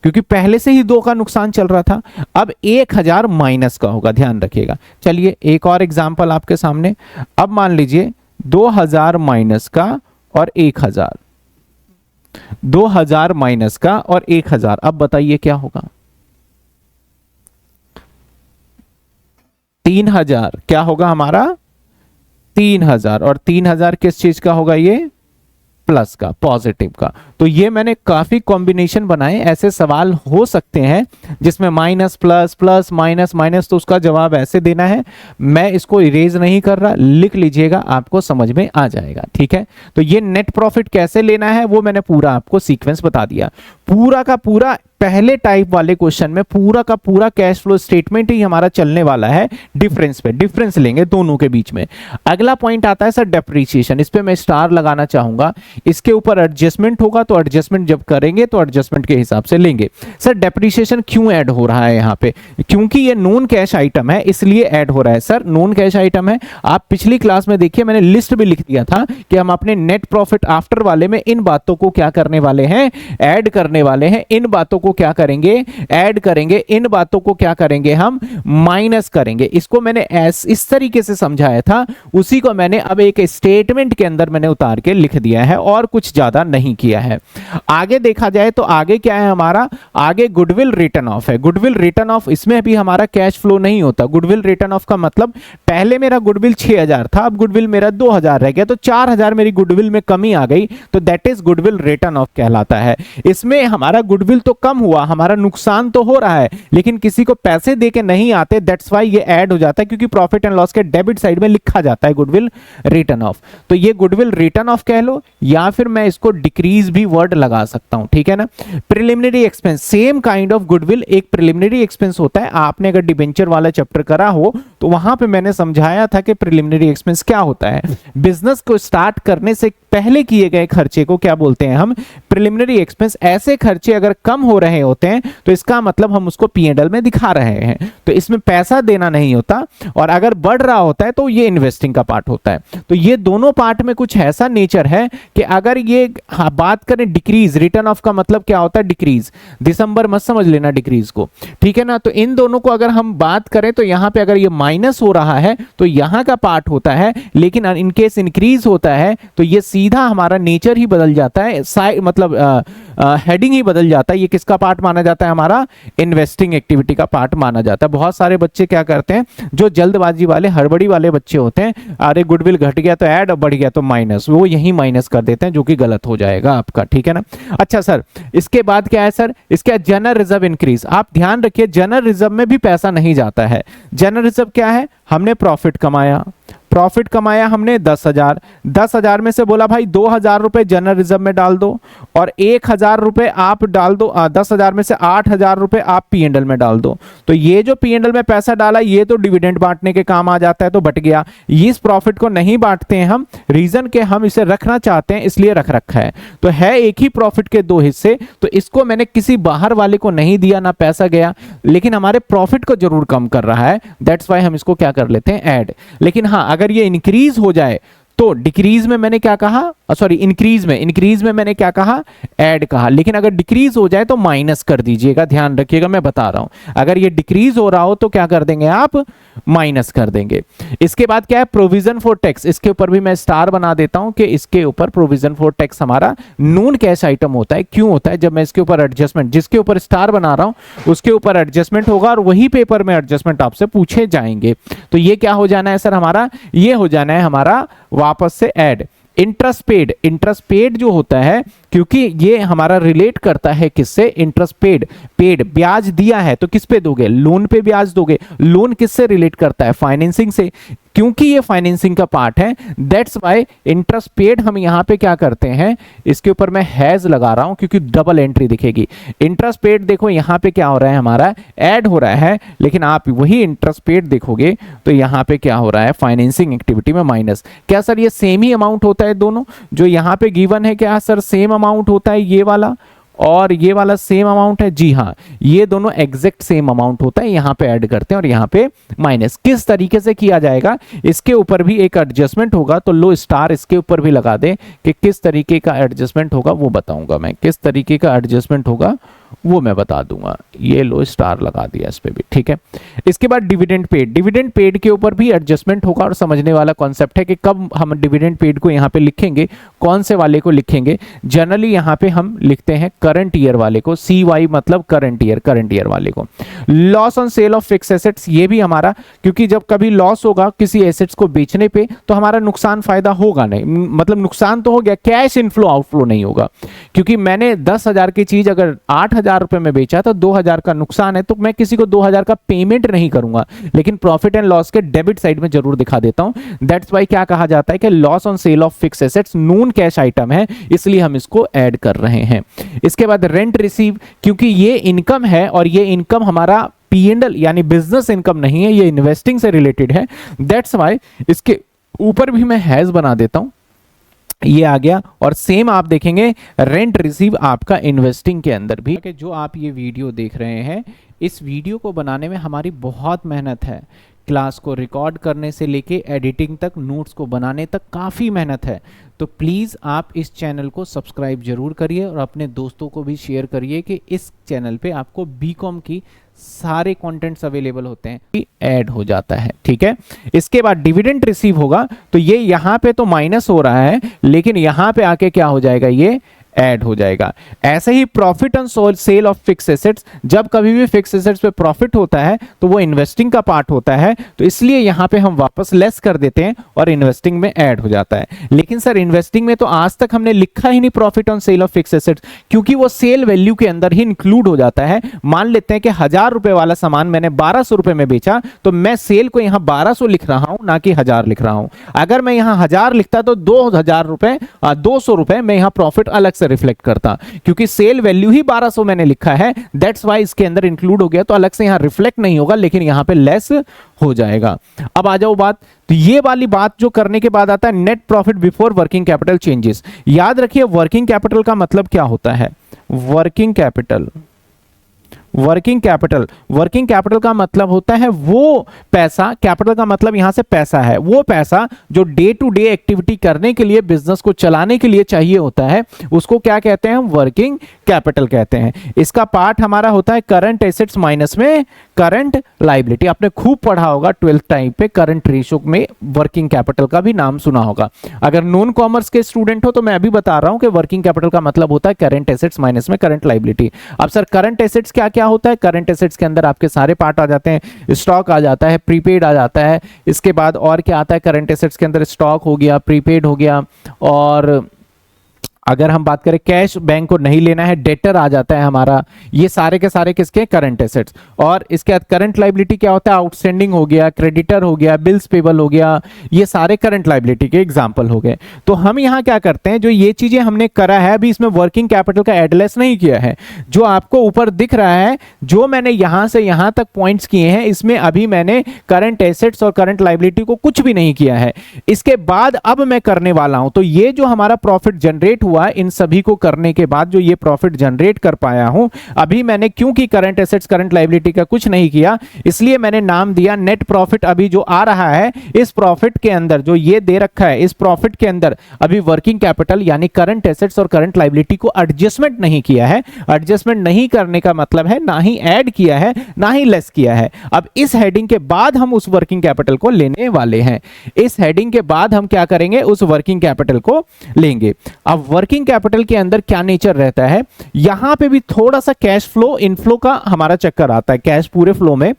क्योंकि पहले से ही 2 का नुकसान चल रहा था। अब 1,000 माइनस का होगा, ध्यान रखिएगा। चलिए एक और एग्जांपल आपके सामने, अब मान लीजिए 2,000 माइनस का और 1,000, 2,000 माइनस का और 1,000, अब बताइए क्या होगा? 3,000 क्या होगा हमारा? 3,000, और 3,000 किस चीज का होगा? ये प्लस का, पॉजिटिव का। तो ये मैंने काफी कॉम्बिनेशन बनाए, ऐसे सवाल हो सकते हैं जिसमें minus plus, plus minus, minus, तो उसका जवाब ऐसे देना है। मैं इसको इरेज नहीं कर रहा, लिख लीजिएगा, आपको समझ में आ जाएगा, ठीक है। तो ये नेट प्रॉफिट कैसे लेना है वो मैंने पूरा आपको सीक्वेंस बता दिया। पूरा का पूरा पहले टाइप वाले क्वेश्चन में पूरा का पूरा कैश फ्लो स्टेटमेंट ही हमारा चलने वाला है डिफरेंस पे, डिफरेंस लेंगे दोनों के बीच में। अगला पॉइंट आता है सर डेप्रीशिएशन, इस पे मैं स्टार लगाना चाहूंगा, इसके ऊपर एडजस्टमेंट होगा तो एडजस्टमेंट जब करेंगे तो एडजस्टमेंट के हिसाब से लेंगे। सर डेप्रीशिएशन क्यों ऐड हो रहा है यहाँ पे? क्योंकि ये नॉन कैश आइटम है इसलिए ऐड हो रहा है। सर नॉन कैश आइटम है, आप पिछली क्लास में देखिए मैंने लिस्ट भी लिख दिया था कि हम अपने नेट प्रॉफिट आफ्टर वाले में इन बातों को क्या करने वाले हैं, ऐड करने वाले हैं। इन बातों को क्या करेंगे, ऐड करेंगे, इन बातों को क्या करेंगे, हम माइनस करेंगे। इसको मैंने इस तरीके से समझाया था, उसी को मैंने अब एक स्टेटमेंट के अंदर मैंने उतार के लिख दिया है और कुछ ज्यादा नहीं किया है। आगे देखा जाए तो आगे क्या है हमारा, आगे गुडविल रिटर्न ऑफ है। गुडविल रिटर्न ऑफ, इसमें भी हमारा कैश फ्लो नहीं होता। गुडविल रिटर्न ऑफ का मतलब पहले मेरा गुडविल 6000 था, अब गुडविल मेरा 2000 रह गया, तो 4000 मेरी गुडविल में कमी आ गई, तो that is goodwill written of कहलाता है। इसमें हमारा गुडविल तो कम हुआ, हमारा नुकसान तो हो रहा है, लेकिन किसी को पैसे दे के नहीं आते, दैट्स वाई ये ऐड हो जाता है, क्योंकि प्रॉफिट एंड लॉस के डेबिट साइड में लिखा जाता है गुडविल रिटर्न ऑफ। तो ये गुडविल रिटर्न ऑफ कह लो, या फिर मैं इसको डिक्रीज भी वर्ड लगा सकता हूं, ठीक है ना। Preliminary expense, same kind of goodwill एक प्रिलिमिनरी एक्सपेंस होता है। आपने अगर डिबेंचर वाला चैप्टर करा हो तो वहां पे मैंने समझाया था कि प्रिलिमिनरी एक्सपेंस क्या होता है। बिजनेस को स्टार्ट करने से पहले किए गए खर्चे को क्या बोलते हैं हम, प्रिलिमिनरी एक्सपेंस। ऐसे खर्चे अगर कम हो रहे होते हैं तो इसका मतलब हम उसको P&L में दिखा रहे हैं, तो इसमें पैसा देना नहीं होता। और अगर बढ़ रहा होता है तो ये इन्वेस्टिंग का पार्ट होता है। तो ये दोनों पार्ट में कुछ ऐसा नेचर है कि अगर ये बात करें डिक्रीज, रिटर्न ऑफ का मतलब क्या होता है, डिक्रीज। दिसंबर मत समझ लेना डिक्रीज को, ठीक है ना। तो इन दोनों को अगर हम बात करें तो यहां पे अगर ये माइनस हो रहा है तो यहां का पार्ट होता है, लेकिन इनकेस इंक्रीज होता है तो ये सीधा हमारा नेचर ही बदल जाता है, मतलब हेडिंग ही बदल जाता है। ये किसका पार्ट माना जाता है, हमारा इन्वेस्टिंग एक्टिविटी का पार्ट माना जाता है। बहुत सारे बच्चे क्या करते हैं, जो जल्दबाजी वाले हड़बड़ी वाले बच्चे होते हैं, अरे गुडविल घट गया तो ऐड, बढ़ गया तो माइनस, वो यही माइनस कर देते हैं, जो कि गलत हो जाएगा आपका, ठीक है ना। अच्छा सर, इसके बाद क्या है सर, इसके जनरल रिजर्व इंक्रीज। आप ध्यान रखिए जनरल रिजर्व में भी पैसा नहीं जाता है। जनरल रिजर्व क्या है, हमने प्रॉफिट कमाया, प्रॉफिट कमाया हमने 10,000, 10,000 में से बोला भाई 2,000 रुपए जनरल रिजर्व में डाल दो और 1,000 रुपए आप डाल दो, 10,000 में से 8,000 रुपए आप P&L में डाल दो। तो ये जो P&L में पैसा डाला ये तो डिविडेंड बांटने के काम आ जाता है, तो बट गया। इस प्रॉफिट को नहीं बांटते हैं हम, रीजन के हम इसे रखना चाहते हैं इसलिए रख रखा है। तो है एक ही प्रॉफिट के दो हिस्से, तो इसको मैंने किसी बाहर वाले को नहीं दिया, ना पैसा गया, लेकिन हमारे प्रॉफिट को जरूर कम कर रहा है, दैट्स वाई हम इसको क्या कर लेते हैं, ऐड। लेकिन हाँ अगर ये इंक्रीज हो जाए तो डिक्रीज में मैंने क्या कहा, सॉरी इंक्रीज में मैंने क्या कहा, ऐड कहा। लेकिन अगर डिक्रीज हो जाए तो माइनस कर दीजिएगा, ध्यान रखिएगा मैं बता रहा हूं। अगर ये डिक्रीज हो रहा हो तो क्या कर देंगे आप, माइनस कर देंगे। इसके बाद क्या है, प्रोविजन फॉर टैक्स। इसके ऊपर भी मैं स्टार बना देता हूं कि इसके ऊपर प्रोविजन फॉर टैक्स हमारा नॉन कैश आइटम होता है। क्यों होता है, जब मैं इसके ऊपर एडजस्टमेंट, जिसके ऊपर स्टार बना रहा हूं उसके ऊपर एडजस्टमेंट होगा और वही पेपर में एडजस्टमेंट आपसे पूछे जाएंगे। तो ये क्या हो जाना है सर हमारा, ये हो जाना है हमारा वापस से add. Interest paid, interest paid जो होता है, क्योंकि ये हमारा रिलेट करता है किससे, इंटरेस्ट पेड। पेड ब्याज दिया है तो किस पे दोगे, लोन पे ब्याज दोगे। लोन किससे रिलेट करता है, फाइनेंसिंग से, क्योंकि ये फाइनेंसिंग का पार्ट है, दैट्स व्हाई इंटरेस्ट पेड हम यहां पे क्या करते हैं, इसके ऊपर मैं हैज लगा रहा हूं क्योंकि डबल एंट्री दिखेगी। इंटरेस्ट पेड देखो यहां पे क्या हो रहा है, हमारा ऐड हो रहा है, लेकिन आप वही इंटरेस्ट पेड देखोगे तो यहां पे क्या हो रहा है, फाइनेंसिंग एक्टिविटी में माइनस। क्या सर ये सेम ही अमाउंट होता है दोनों, जो यहां पे गिवन है, क्या सर सेम अमाउंट होता है, ये वाला और ये वाला सेम अमाउंट है? जी हाँ, ये दोनों एग्जैक्ट सेम अमाउंट होता है। यहां पे ऐड करते हैं और यहां पे माइनस। किस तरीके से किया जाएगा, इसके ऊपर भी एक एडजस्टमेंट होगा, तो लो स्टार इसके ऊपर भी लगा दे कि किस तरीके का एडजस्टमेंट होगा, वो बताऊंगा मैं। किस तरीके का एडजस्टमेंट होगा वो मैं बता दूंगा, ये लो स्टार लगा दिया इस पे भी, ठीक है। इसके बाद डिविडेंड पेड, डिविडेंड पेड के ऊपर भी एडजस्टमेंट होगा और समझने वाला कॉन्सेप्ट है कि कब हम डिविडेंड पेड को यहाँ पे लिखेंगे, कौन से वाले को लिखेंगे। जनरली यहाँ पे हम लिखते हैं करंट ईयर वाले को, CY मतलब करंट ईयर वाले को। Loss on sale of fix assets, ये भी हमारा, क्योंकि जब कभी लॉस होगा किसी एसेट्स को बेचने पे तो हमारा नुकसान फायदा होगा नहीं, मतलब नुकसान तो हो गया, कैश इनफ्लो आउटफ्लो नहीं होगा। क्योंकि मैंने 10,000 की चीज अगर 8,000 8,000 रुपए में बेचा तो 2,000 का नुकसान है, तो मैं किसी को 2,000 का पेमेंट नहीं करूंगा, लेकिन प्रॉफिट एंड लॉस के डेबिट साइड में जरूर दिखा देता हूं। दैट्स वाई क्या कहा जाता है कि loss on sale of fix assets non cash item है, इसलिए हम इसको ऐड कर रहे हैं। इसके बाद रेंट रिसीव, क्योंकि ये इनकम है और ये इनकम हमारा P&L यानी बिजनेस इनकम नहीं है, ये इन्वेस्टिंग से रिलेटेड है। दैट्स वाई इसके ऊपर भी मैं हैज बना देता हूं, ये आ गया। और सेम आप देखेंगे रेंट रिसीव आपका इन्वेस्टिंग के अंदर भी। कि जो आप ये वीडियो देख रहे हैं, इस वीडियो को बनाने में हमारी बहुत मेहनत है, क्लास को रिकॉर्ड करने से लेके एडिटिंग तक, नोट्स को बनाने तक काफ़ी मेहनत है। तो प्लीज़ आप इस चैनल को सब्सक्राइब जरूर करिए और अपने दोस्तों को भी शेयर करिए कि इस चैनल पे आपको बीकॉम की सारे कंटेंट्स अवेलेबल होते हैं, ऐड हो जाता है, ठीक है। इसके बाद डिविडेंड रिसीव होगा, तो ये यहाँ पे तो माइनस हो रहा है, लेकिन यहाँ पे आके क्या हो जाएगा, ये ऐड हो जाएगा। ऐसे ही profit on sale of fix assets, जब कभी भी फिक्स एसेट्स पे प्रॉफिट होता है तो वो इन्वेस्टिंग का पार्ट होता है, तो इसलिए यहां पे हम वापस लेस कर देते हैं और इन्वेस्टिंग में ऐड हो जाता है। लेकिन सर इन्वेस्टिंग में तो आज तक हमने लिखा ही नहीं profit on sale of fix assets, क्योंकि वो सेल वैल्यू के अंदर ही इंक्लूड हो जाता है। मान लेते हैं कि 1,000 रुपए वाला सामान मैंने 1,200 रुपए में बेचा, तो मैं सेल को यहां 1,200 लिख रहा हूं, ना कि 1,000 लिख रहा हूं। अगर मैं यहां 1,000 लिखता तो 2,000 रुपए 200 रुपए मैं यहां प्रॉफिट अलग से रिफ्लेक्ट करता, क्योंकि सेल वैल्यू ही 1,200 मैंने लिखा है, दैट्स वाई इसके अंदर इंक्लूड हो गया, तो अलग से यहां रिफ्लेक्ट नहीं होगा, लेकिन यहां पे लेस हो जाएगा। अब आ जाओ बात, तो ये वाली बात जो करने के बाद आता है net profit before working capital changes. याद रखिए वर्किंग कैपिटल का मतलब क्या होता है, वर्किंग कैपिटल वर्किंग कैपिटल का मतलब होता है वो पैसा, कैपिटल का मतलब यहां से पैसा है, वो पैसा जो डे टू डे एक्टिविटी करने के लिए, बिजनेस को चलाने के लिए चाहिए होता है, उसको क्या कहते हैं, वर्किंग कैपिटल कहते हैं। इसका पार्ट हमारा होता है करंट एसेट्स माइनस में करंट लायबिलिटी। आपने खूब पढ़ा होगा 12th टाइम पे, करंट रेशियो में वर्किंग कैपिटल का भी नाम सुना होगा। अगर नॉन कॉमर्स के स्टूडेंट हो तो मैं अभी बता रहा हूं कि वर्किंग कैपिटल का मतलब होता है करंट एसेट्स माइनस में करंट लायबिलिटी। अब सर करंट एसेट्स क्या क्या होता है, करंट एसेट्स के अंदर आपके सारे पार्ट आ जाते हैं, स्टॉक आ जाता है, प्रीपेड आ जाता है, इसके बाद और क्या आता है करंट एसेट्स के अंदर, स्टॉक हो गया, प्रीपेड हो गया, और अगर हम बात करें कैश बैंक को नहीं लेना है, डेटर आ जाता है हमारा। ये सारे के सारे किसके, करंट एसेट्स। और इसके बाद करंट लायबिलिटी क्या होता है, आउटस्टैंडिंग हो गया, क्रेडिटर हो गया, बिल्स पेबल हो गया, ये सारे करंट लायबिलिटी के एग्जांपल हो गए। तो हम यहाँ क्या करते हैं, जो ये चीजें हमने करा है अभी, इसमें वर्किंग कैपिटल का एडलेस नहीं किया है। जो आपको ऊपर दिख रहा है, जो मैंने यहां से यहां तक पॉइंट्स किए हैं, इसमें अभी मैंने करंट एसेट्स और करंट लायबिलिटी को कुछ भी नहीं किया है। इसके बाद अब मैं करने वाला हूं, तो ये जो हमारा प्रॉफिट जनरेट हुआ, इन सभी को करने के बाद जो ये प्रॉफिट जनरेट कर पाया हूं, अभी मैंने क्योंकि करंट एसेट्स करंट लायबिलिटी का कुछ नहीं किया, इसलिए मैंने नाम दिया नेट प्रॉफिट। अभी जो आ रहा है इस प्रॉफिट के अंदर, जो ये दे रखा है, इस प्रॉफिट के अंदर अभी वर्किंग कैपिटल यानी करंट एसेट्स और करंट लायबिलिटी को एडजस्टमेंट नहीं किया है। एडजस्टमेंट नहीं करने का मतलब है ना ही ऐड किया है ना ही लेस किया है। अब इस हेडिंग के बाद हम उस वर्किंग कैपिटल को लेने वाले हैं। इस हेडिंग के बाद हम क्या करेंगे, उस वर्किंग कैपिटल को लेंगे। अब वर्किंग कैपिटल के अंदर क्या नेचर रहता है, यहां पे भी थोड़ा सा कैश फ्लो इनफ्लो का हमारा चक्कर आता है। कैश पूरे फ्लो में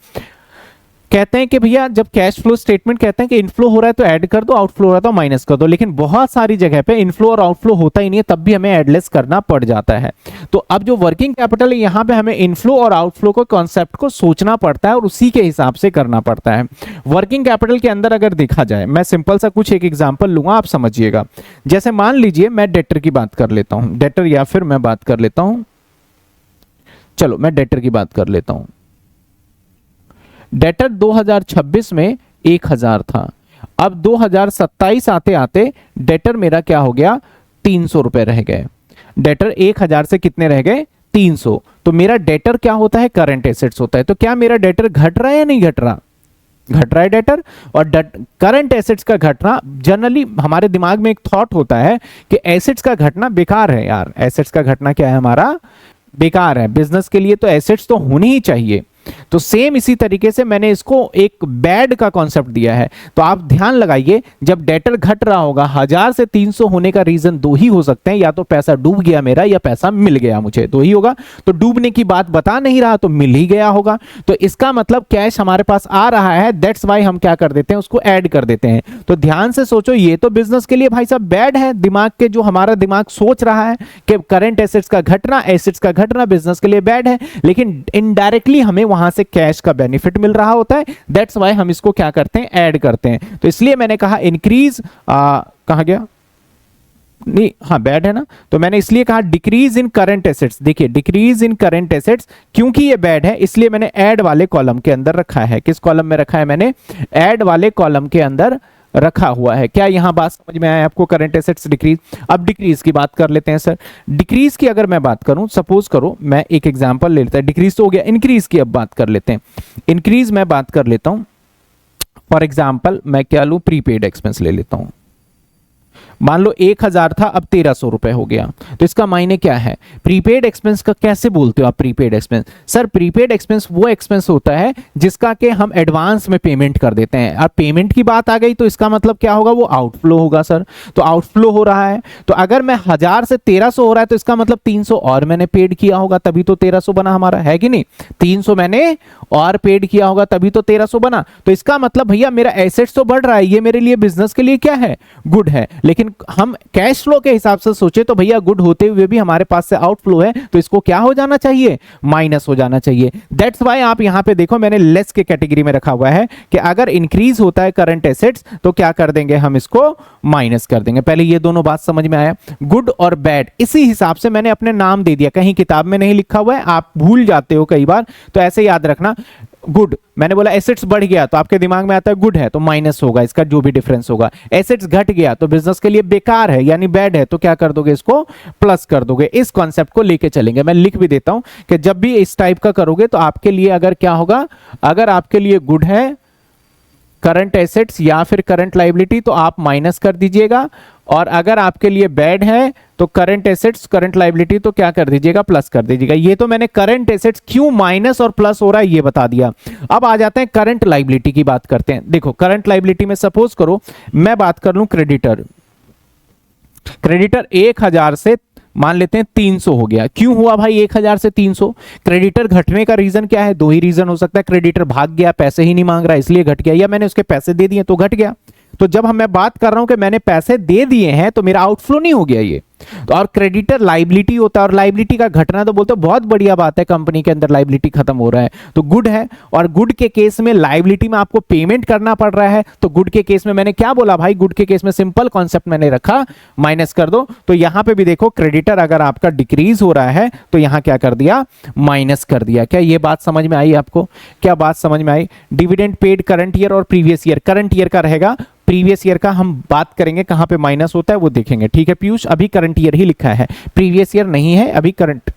कहते हैं कि भैया जब कैश फ्लो स्टेटमेंट कहते हैं कि इनफ्लो हो रहा है तो ऐड कर दो, आउटफ्लो हो रहा है तो माइनस कर दो, लेकिन बहुत सारी जगह पे इनफ्लो और आउटफ्लो होता ही नहीं है, तब भी हमें एडलेस करना पड़ जाता है। तो अब जो वर्किंग कैपिटल है, यहां पे हमें इनफ्लो और आउटफ्लो को कॉन्सेप्ट को सोचना पड़ता है और उसी के हिसाब से करना पड़ता है। वर्किंग कैपिटल के अंदर अगर देखा जाए, मैं सिंपल सा कुछ एक एग्जाम्पल लूंगा, आप समझिएगा। जैसे मान लीजिए मैं डेटर की बात कर लेता हूं, डेटर या फिर मैं बात कर लेता हूं, चलो मैं डेटर की बात कर लेता हूं। डेटर 2026 में 1,000 था, अब 2027 आते आते डेटर मेरा क्या हो गया, 300 रुपए रह गए। डेटर 1,000 से कितने रह गए, 300। तो मेरा डेटर क्या होता है, करंट एसेट्स होता है। तो क्या मेरा डेटर घट रहा है या नहीं घट रहा, घट रहा है डेटर। और करंट एसेट्स का घटना, जनरली हमारे दिमाग में एक थॉट होता है कि एसेट्स का घटना बेकार है यार, एसेट्स का घटना क्या है, हमारा बेकार है। बिजनेस के लिए तो एसेट्स तो होनी ही चाहिए। तो सेम इसी तरीके से मैंने इसको एक बैड का कॉन्सेप्ट दिया है। तो आप ध्यान लगाइए, जब डेटर घट रहा होगा 1000 से 300 होने का रीजन दो ही हो सकते हैं, या तो पैसा डूब गया मेरा या पैसा मिल गया मुझे, दो ही होगा। तो डूबने की बात बता नहीं रहा तो मिल ही गया होगा, तो इसका मतलब कैश हमारे पास आ रहा है, दैट्स वाई हम क्या कर देते हैं, उसको ऐड कर देते हैं। तो ध्यान से सोचो, ये तो बिजनेस के लिए भाई साहब बैड है, दिमाग के जो हमारा दिमाग सोच रहा है कि करंट एसेट्स का घटना, एसेट्स का घटना बिजनेस के लिए बैड है, लेकिन इनडायरेक्टली हमें वहां से कैश का बेनिफिट मिल रहा होता है, दैट्स वाई हम इसको क्या करते हैं, ऐड करते हैं। तो इसलिए मैंने कहा इंक्रीज, कहां गया, नहीं हाँ बैड है ना, तो मैंने इसलिए कहा डिक्रीज इन करंट एसेट्स। देखिए डिक्रीज इन करंट एसेट्स, क्योंकि ये बैड है इसलिए मैंने ऐड वाले कॉलम के अंदर रखा है। किस कॉलम में रखा है मैंने, ऐड वाले कॉलम के अंदर रखा हुआ है। क्या यहां बात समझ में आया आपको, करंट एसेट्स डिक्रीज। अब डिक्रीज की बात कर लेते हैं सर। डिक्रीज की अगर मैं बात करूं, सपोज करो मैं एक एग्जांपल ले लेता हूं, डिक्रीज तो हो गया, इंक्रीज की अब बात कर लेते हैं। इंक्रीज मैं बात कर लेता हूं, फॉर एग्जाम्पल मैं क्या लूं, प्रीपेड एक्सपेंस ले लेता हूं। मान लो 1000 था, अब 1300 रुपए हो गया, तो इसका मायने क्या है, प्रीपेड एक्सपेंस का कैसे बोलते हो आप prepaid expense. Sir prepaid expense वो एक्सपेंस होता है जिसका के हम एडवांस में पेमेंट कर देते हैं। अब पेमेंट की बात आ गई तो इसका मतलब क्या होगा, वो आउटफ्लो होगा सर। तो आउटफ्लो हो रहा है, तो अगर मैं 1000 से 1300 हो रहा है तो इसका मतलब 300 और मैंने पेड किया होगा, तभी तो 1300 बना हमारा, है कि नहीं। 300 मैंने और पेड किया होगा तभी तो 1300 बना। तो इसका मतलब भैया मेरा एसेट्स तो बढ़ रहा है, ये मेरे लिए बिजनेस के लिए क्या है, गुड है। लेकिन हम कैश फ्लो के हिसाब से सोचे तो भैया गुड होते हुए भी हमारे पास से आउटफ्लो है, तो इसको क्या हो जाना चाहिए, माइनस हो जाना चाहिए। दैट्स व्हाई आप यहां पे देखो मैंने लेस के कैटेगरी में रखा हुआ है कि अगर इंक्रीज होता है करंट एसेट्स तो क्या कर देंगे, हम इसको माइनस कर देंगे। पहले ये दोनों बात समझ में आया, गुड और बैड इसी हिसाब से मैंने अपने नाम दे दिया, कहीं किताब में नहीं लिखा हुआ है, आप भूल जाते हो कई बार, तो ऐसे याद रखना। गुड मैंने बोला एसेट्स बढ़ गया तो आपके दिमाग में आता है गुड है तो माइनस होगा, इसका जो भी डिफरेंस होगा। एसेट्स घट गया तो बिजनेस के लिए बेकार है यानी बैड है, तो क्या कर दोगे, इसको प्लस कर दोगे। इस कॉन्सेप्ट को लेके चलेंगे, मैं लिख भी देता हूं कि जब भी इस टाइप का करोगे तो आपके लिए अगर क्या होगा, अगर आपके लिए गुड है करंट एसेट्स या फिर करंट लायबिलिटी तो आप माइनस कर दीजिएगा, और अगर आपके लिए बैड है तो करंट एसेट्स करंट लायबिलिटी तो क्या कर दीजिएगा, प्लस कर दीजिएगा। ये तो मैंने करंट एसेट्स क्यों माइनस और प्लस हो रहा है ये बता दिया। अब आ जाते हैं करंट लायबिलिटी की बात करते हैं। देखो करंट लायबिलिटी में सपोज करो मैं बात कर लूं क्रेडिटर, क्रेडिटर 1000 से मान लेते हैं 300 हो गया। क्यों हुआ भाई 1000 से 300, क्रेडिटर घटने का रीजन क्या है, दो ही रीजन हो सकता है, क्रेडिटर भाग गया, पैसे ही नहीं मांग रहा इसलिए घट गया, या मैंने उसके पैसे दे दिए तो घट गया। तो जब मैं बात कर रहा हूं कि मैंने पैसे दे दिए हैं तो मेरा आउटफ्लो नहीं हो गया ये, तो और क्रेडिटर लायबिलिटी होता है, और लायबिलिटी का घटना तो बोलते बहुत बढ़िया बात है, कंपनी के अंदर लायबिलिटी खत्म हो रहा है तो गुड है। और गुड के केस में लायबिलिटी में आपको पेमेंट करना पड़ रहा है, तो गुड के केस में मैंने क्या बोला भाई, गुड के केस में सिंपल कॉन्सेप्ट मैंने रखा, माइनस कर दो। तो यहां पे भी देखो क्रेडिटर अगर आपका डिक्रीज हो रहा है तो यहां क्या कर दिया, माइनस कर दिया। क्या ये बात समझ में आई आपको, क्या बात समझ में आई। डिविडेंड पेड करंट ईयर और प्रीवियस ईयर, करंट ईयर का रहेगा, प्रीवियस ईयर का हम बात करेंगे कहां पे माइनस होता है वो देखेंगे, ठीक है पीयूष। अभी करंट ईयर ही लिखा है, प्रीवियस ईयर नहीं है, अभी करंट,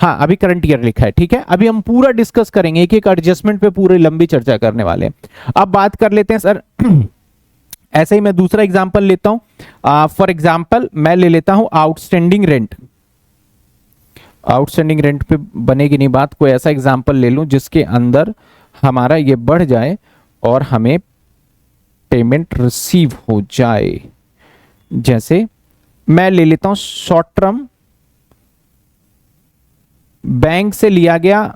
हाँ अभी करंट ईयर लिखा है, ठीक है। अभी हम पूरा डिस्कस करेंगे, एक एक एडजस्टमेंट पे पूरी लंबी चर्चा करने वाले हैं। अब बात कर लेते हैं सर ऐसे ही मैं दूसरा एग्जांपल लेता हूं। फॉर एग्जांपल मैं ले लेता हूं आउटस्टैंडिंग रेंट। आउटस्टैंडिंग रेंट पे बनेगी नहीं बात, कोई ऐसा एग्जांपल ले लूं जिसके अंदर हमारा ये बढ़ जाए और हमें पेमेंट रिसीव हो जाए। जैसे मैं ले लेता हूं शॉर्ट टर्म, बैंक से लिया गया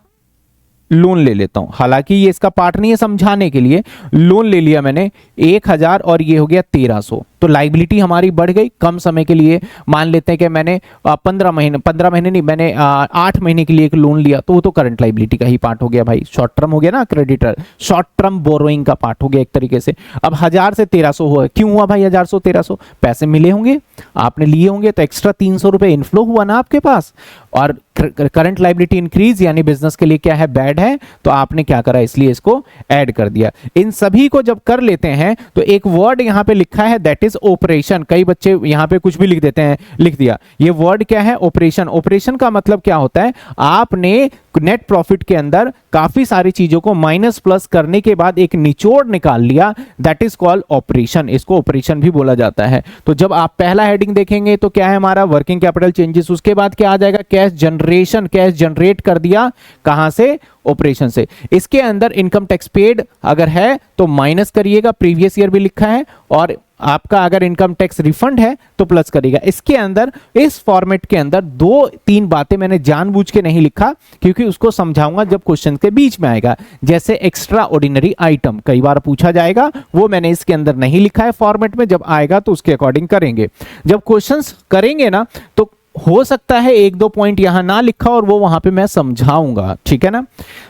लोन ले लेता हूं, हालांकि ये इसका पार्ट नहीं है, समझाने के लिए लोन ले लिया मैंने 1000 और ये हो गया 1300, तो लायबिलिटी हमारी बढ़ गई कम समय के लिए। मान लेते हैं कि मैंने 15 महीने नहीं, मैंने 8 महीने के लिए एक लोन लिया, तो वो तो करंट लायबिलिटी का ही पार्ट हो गया भाई, शॉर्ट टर्म हो गया ना, क्रेडिटर शॉर्ट टर्म बोरोइंग का पार्ट हो गया एक तरीके से। अब 1000 से 1300 हुआ, क्यों हुआ भाई 1000 से 1300, पैसे मिले होंगे, आपने लिए होंगे, तो एक्स्ट्रा 300 रुपए इनफ्लो हुआ ना आपके पास, और करंट लायबिलिटी इंक्रीज यानी बिजनेस के लिए क्या है, बैड है, तो आपने क्या करा, इसलिए इसको ऐड कर दिया। इन सभी को जब कर लेते हैं तो एक वर्ड यहां पे लिखा है दैट इज इज ऑपरेशन। कई बच्चे यहाँ पे कुछ भी लिख देते हैं, लिख दिया। ये वर्ड क्या है? ऑपरेशन। ऑपरेशन का मतलब क्या होता है? आपने नेट प्रॉफिट के अंदर काफी सारी चीजों को माइनस प्लस करने के बाद एक निचोड़ निकाल लिया, दैट इज कॉल्ड ऑपरेशन। इसको ऑपरेशन भी बोला जाता है। तो जब आप पहला हेडिंग देखेंगे तो क्या है हमारा? Working capital changes. उसके बाद क्या आ जाएगा? Cash generation. कैश जनरेट कर दिया कहां से? ऑपरेशन से। इसके अंदर इनकम टैक्स पेड अगर है तो माइनस करिएगा, प्रीवियस ईयर भी लिखा है, और आपका अगर इनकम टैक्स रिफंड है तो प्लस करिएगा। इसके अंदर, इस फॉर्मेट के अंदर दो तीन बातें मैंने जानबूझ के नहीं लिखा, क्योंकि उसको समझाऊंगा जब क्वेश्चन के बीच में आएगा। जैसे एक्स्ट्रा ऑर्डिनरी आइटम कई बार पूछा जाएगा, वो मैंने इसके अंदर नहीं लिखा है फॉर्मेट में, जब आएगा तो उसके अकॉर्डिंग करेंगे। जब क्वेश्चंस करेंगे ना तो हो सकता है एक दो पॉइंट यहां ना लिखा और वो वहां पे मैं समझाऊंगा, ठीक है ना।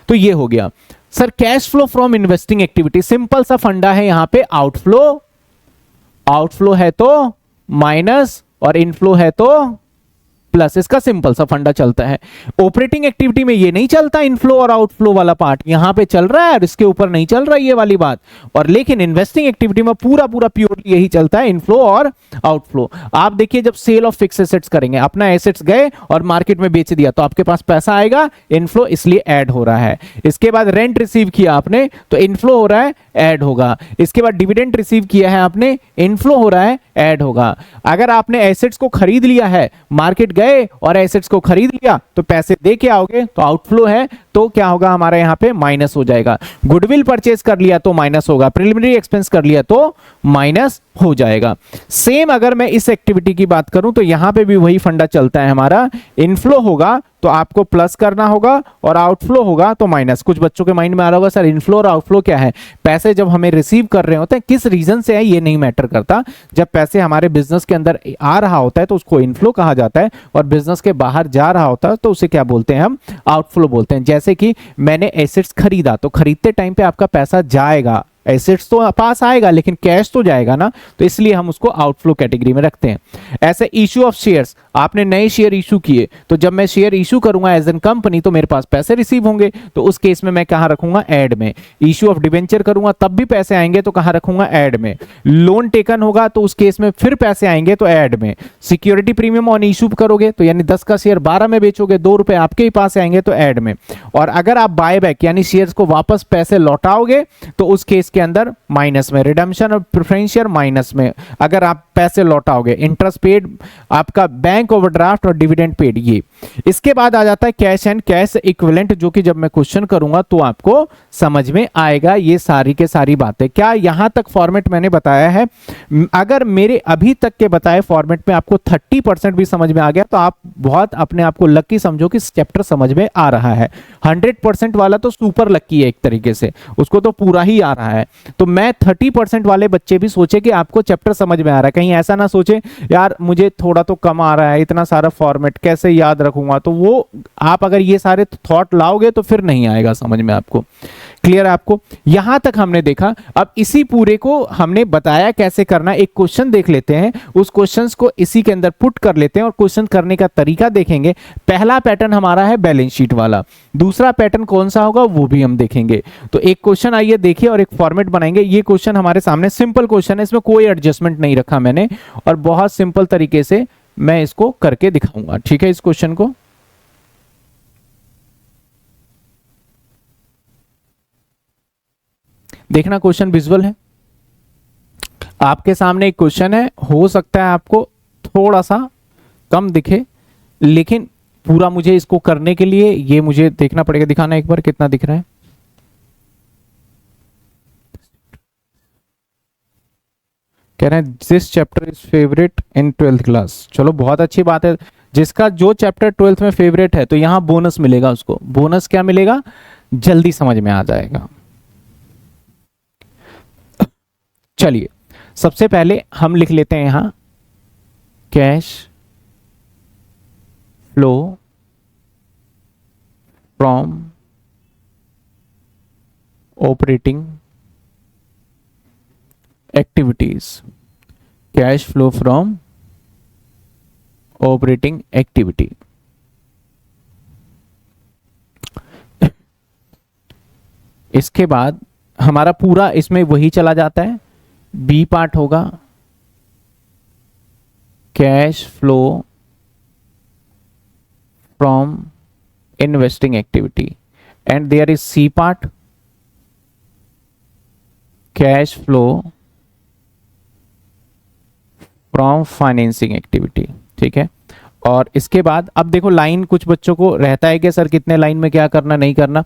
तो ये हो गया sir. Cash flow from investing activity, simple सा फंडा है यहां पे। आउटफ्लो, आउटफ्लो है तो माइनस और इनफ्लो है तो प्लस। इसका सिंपल सा फंडा चलता है। ऑपरेटिंग एक्टिविटी में ये नहीं चलता इनफ्लो और आउटफ्लो वाला पार्ट, यहां पे चल रहा है और इसके ऊपर नहीं चल रहा है ये वाली बात। और लेकिन इन्वेस्टिंग एक्टिविटी में पूरा पूरा प्योरली यही चलता है, इनफ्लो और आउटफ्लो। आप देखिए जब सेल ऑफ फिक्स एसेट्स करेंगे, अपना एसेट्स गए और मार्केट में बेच दिया तो आपके पास पैसा आएगा, इनफ्लो इसलिए ऐड हो रहा है। इसके बाद रेंट रिसीव किया आपने तो इनफ्लो हो रहा है, ऐड होगा। इसके बाद डिविडेंड रिसीव किया है आपने, इनफ्लो हो रहा है, ऐड होगा। अगर आपने एसेट्स को खरीद लिया है, मार्केट गए और एसेट्स को खरीद लिया तो पैसे दे के आओगे तो आउटफ्लो है, तो क्या होगा हमारा यहां पे? माइनस हो जाएगा। गुडविल परचेज कर लिया तो माइनस होगा, प्रिलिमिनरी एक्सपेंस कर लिया तो माइनस हो जाएगा। सेम अगर मैं इस एक्टिविटी की बात करूं तो यहां पे भी वही फंडा चलता है हमारा। इनफ्लो होगा तो आपको प्लस करना होगा और आउटफ्लो होगा तो माइनस। कुछ बच्चों के माइंड में आ रहा होगा सर इनफ्लो और आउटफ्लो क्या है? पैसे जब हमें रिसीव कर रहे होते हैं, किस रीजन से है ये नहीं मैटर करता। जब पैसे हमारे बिजनेस के अंदर आ रहा होता है तो उसको इनफ्लो कहा जाता है, और बिजनेस के बाहर जा रहा होता है तो उसे क्या बोलते हैं? हम आउटफ्लो बोलते हैं। जैसे कि मैंने एसेट्स खरीदा तो खरीदते टाइम पे आपका पैसा जाएगा, एसेट्स तो पास आएगा लेकिन कैश तो जाएगा ना, तो इसलिए हम उसको आउटफ्लो कैटेगरी में रखते हैं। ऐसे इशू ऑफ शेयर्स, आपने नए शेयर इशू किए तो जब मैं शेयर इशू करूंगा एज एन कंपनी तो मेरे पास पैसे रिसीव होंगे, तो उस केस में मैं कहां रखूंगा? ऐड में। इशू ऑफ डिबेंचर करूंगा तब भी पैसे आएंगे तो कहां रखूंगा? ऐड में। लोन टेकन होगा तो उस केस में फिर पैसे आएंगे तो ऐड में। सिक्योरिटी प्रीमियम ऑन इशू करोगे तो यानी 10 का शेयर 12 में बेचोगे, 2 रुपए आपके ही पास आएंगे तो ऐड में। और अगर आप बाय बैक यानी शेयर्स को वापस पैसे लौटाओगे तो उस केस के अंदर माइनस में। रिडेम्पशन और प्रेफरेंस शेयर माइनस में अगर आप पैसे लौटाओगे। इंटरेस्ट पेड, आपका बैंक ओवरड्राफ्ट और डिविडेंड पेड ये। इसके बाद आ जाता है कैश एंड कैश इक्विवेलेंट, जो कि जब मैं क्वेश्चन करूंगा तो आपको समझ में आएगा ये सारी के सारी बातें। क्या यहां तक फॉर्मेट मैंने बताया है? अगर मेरे अभी तक के बताए फॉर्मेट में आपको 30% भी समझ में आ गया तो आप बहुत अपने आप को लकी समझो कि चैप्टर समझ में आ रहा है। 100% वाला तो सुपर लकी है एक तरीके से, उसको तो पूरा ही आ रहा है। तो मैं 30% वाले बच्चे भी सोचे कि आपको चैप्टर समझ में आ रहा है, कहीं ऐसा ना सोचे यार मुझे थोड़ा तो कम आ रहा है, इतना सारा फॉर्मेट कैसे याद रखूंगा। तो वो आप अगर ये सारे थॉट लाओगे तो फिर नहीं आएगा समझ में आपको। क्लियर है आपको? यहां तक हमने देखा। अब इसी पूरे को हमने बताया कैसे करना। एक क्वेश्चन देख लेते हैं, उस क्वेश्चंस को इसी के अंदर पुट कर लेते हैं और क्वेश्चन करने का तरीका देखेंगे। पहला पैटर्न हमारा है बैलेंस शीट वाला, दूसरा पैटर्न कौन सा होगा वो भी हम देखेंगे। तो एक क्वेश्चन आइए देखिए और एक फॉर्मेट बनाएंगे। ये क्वेश्चन हमारे सामने सिंपल क्वेश्चन है, इसमें कोई एडजस्टमेंट नहीं रखा मैंने, और बहुत सिंपल तरीके से मैं इसको करके दिखाऊंगा। ठीक है, इस क्वेश्चन को देखना, क्वेश्चन विजुअल है आपके सामने। एक क्वेश्चन है, हो सकता है आपको थोड़ा सा कम दिखे, लेकिन पूरा मुझे इसको करने के लिए ये मुझे देखना पड़ेगा। दिखाना एक बार कितना दिख रहा है। कह रहे हैं this chapter is favourite in 12th class. चलो बहुत अच्छी बात है, जिसका जो चैप्टर 12th में फेवरेट है तो यहां बोनस मिलेगा उसको। बोनस क्या मिलेगा? जल्दी समझ में आ जाएगा। चलिए सबसे पहले हम लिख लेते हैं यहां cash flow from operating activities. Cash flow from operating activity. इसके बाद हमारा पूरा इसमें वही चला जाता है। बी पार्ट होगा cash flow from investing activity, and there is C part, cash flow from financing activity. ठीक है, और इसके बाद अब देखो लाइन, कुछ बच्चों को रहता है कि सर कितने लाइन में क्या करना नहीं करना।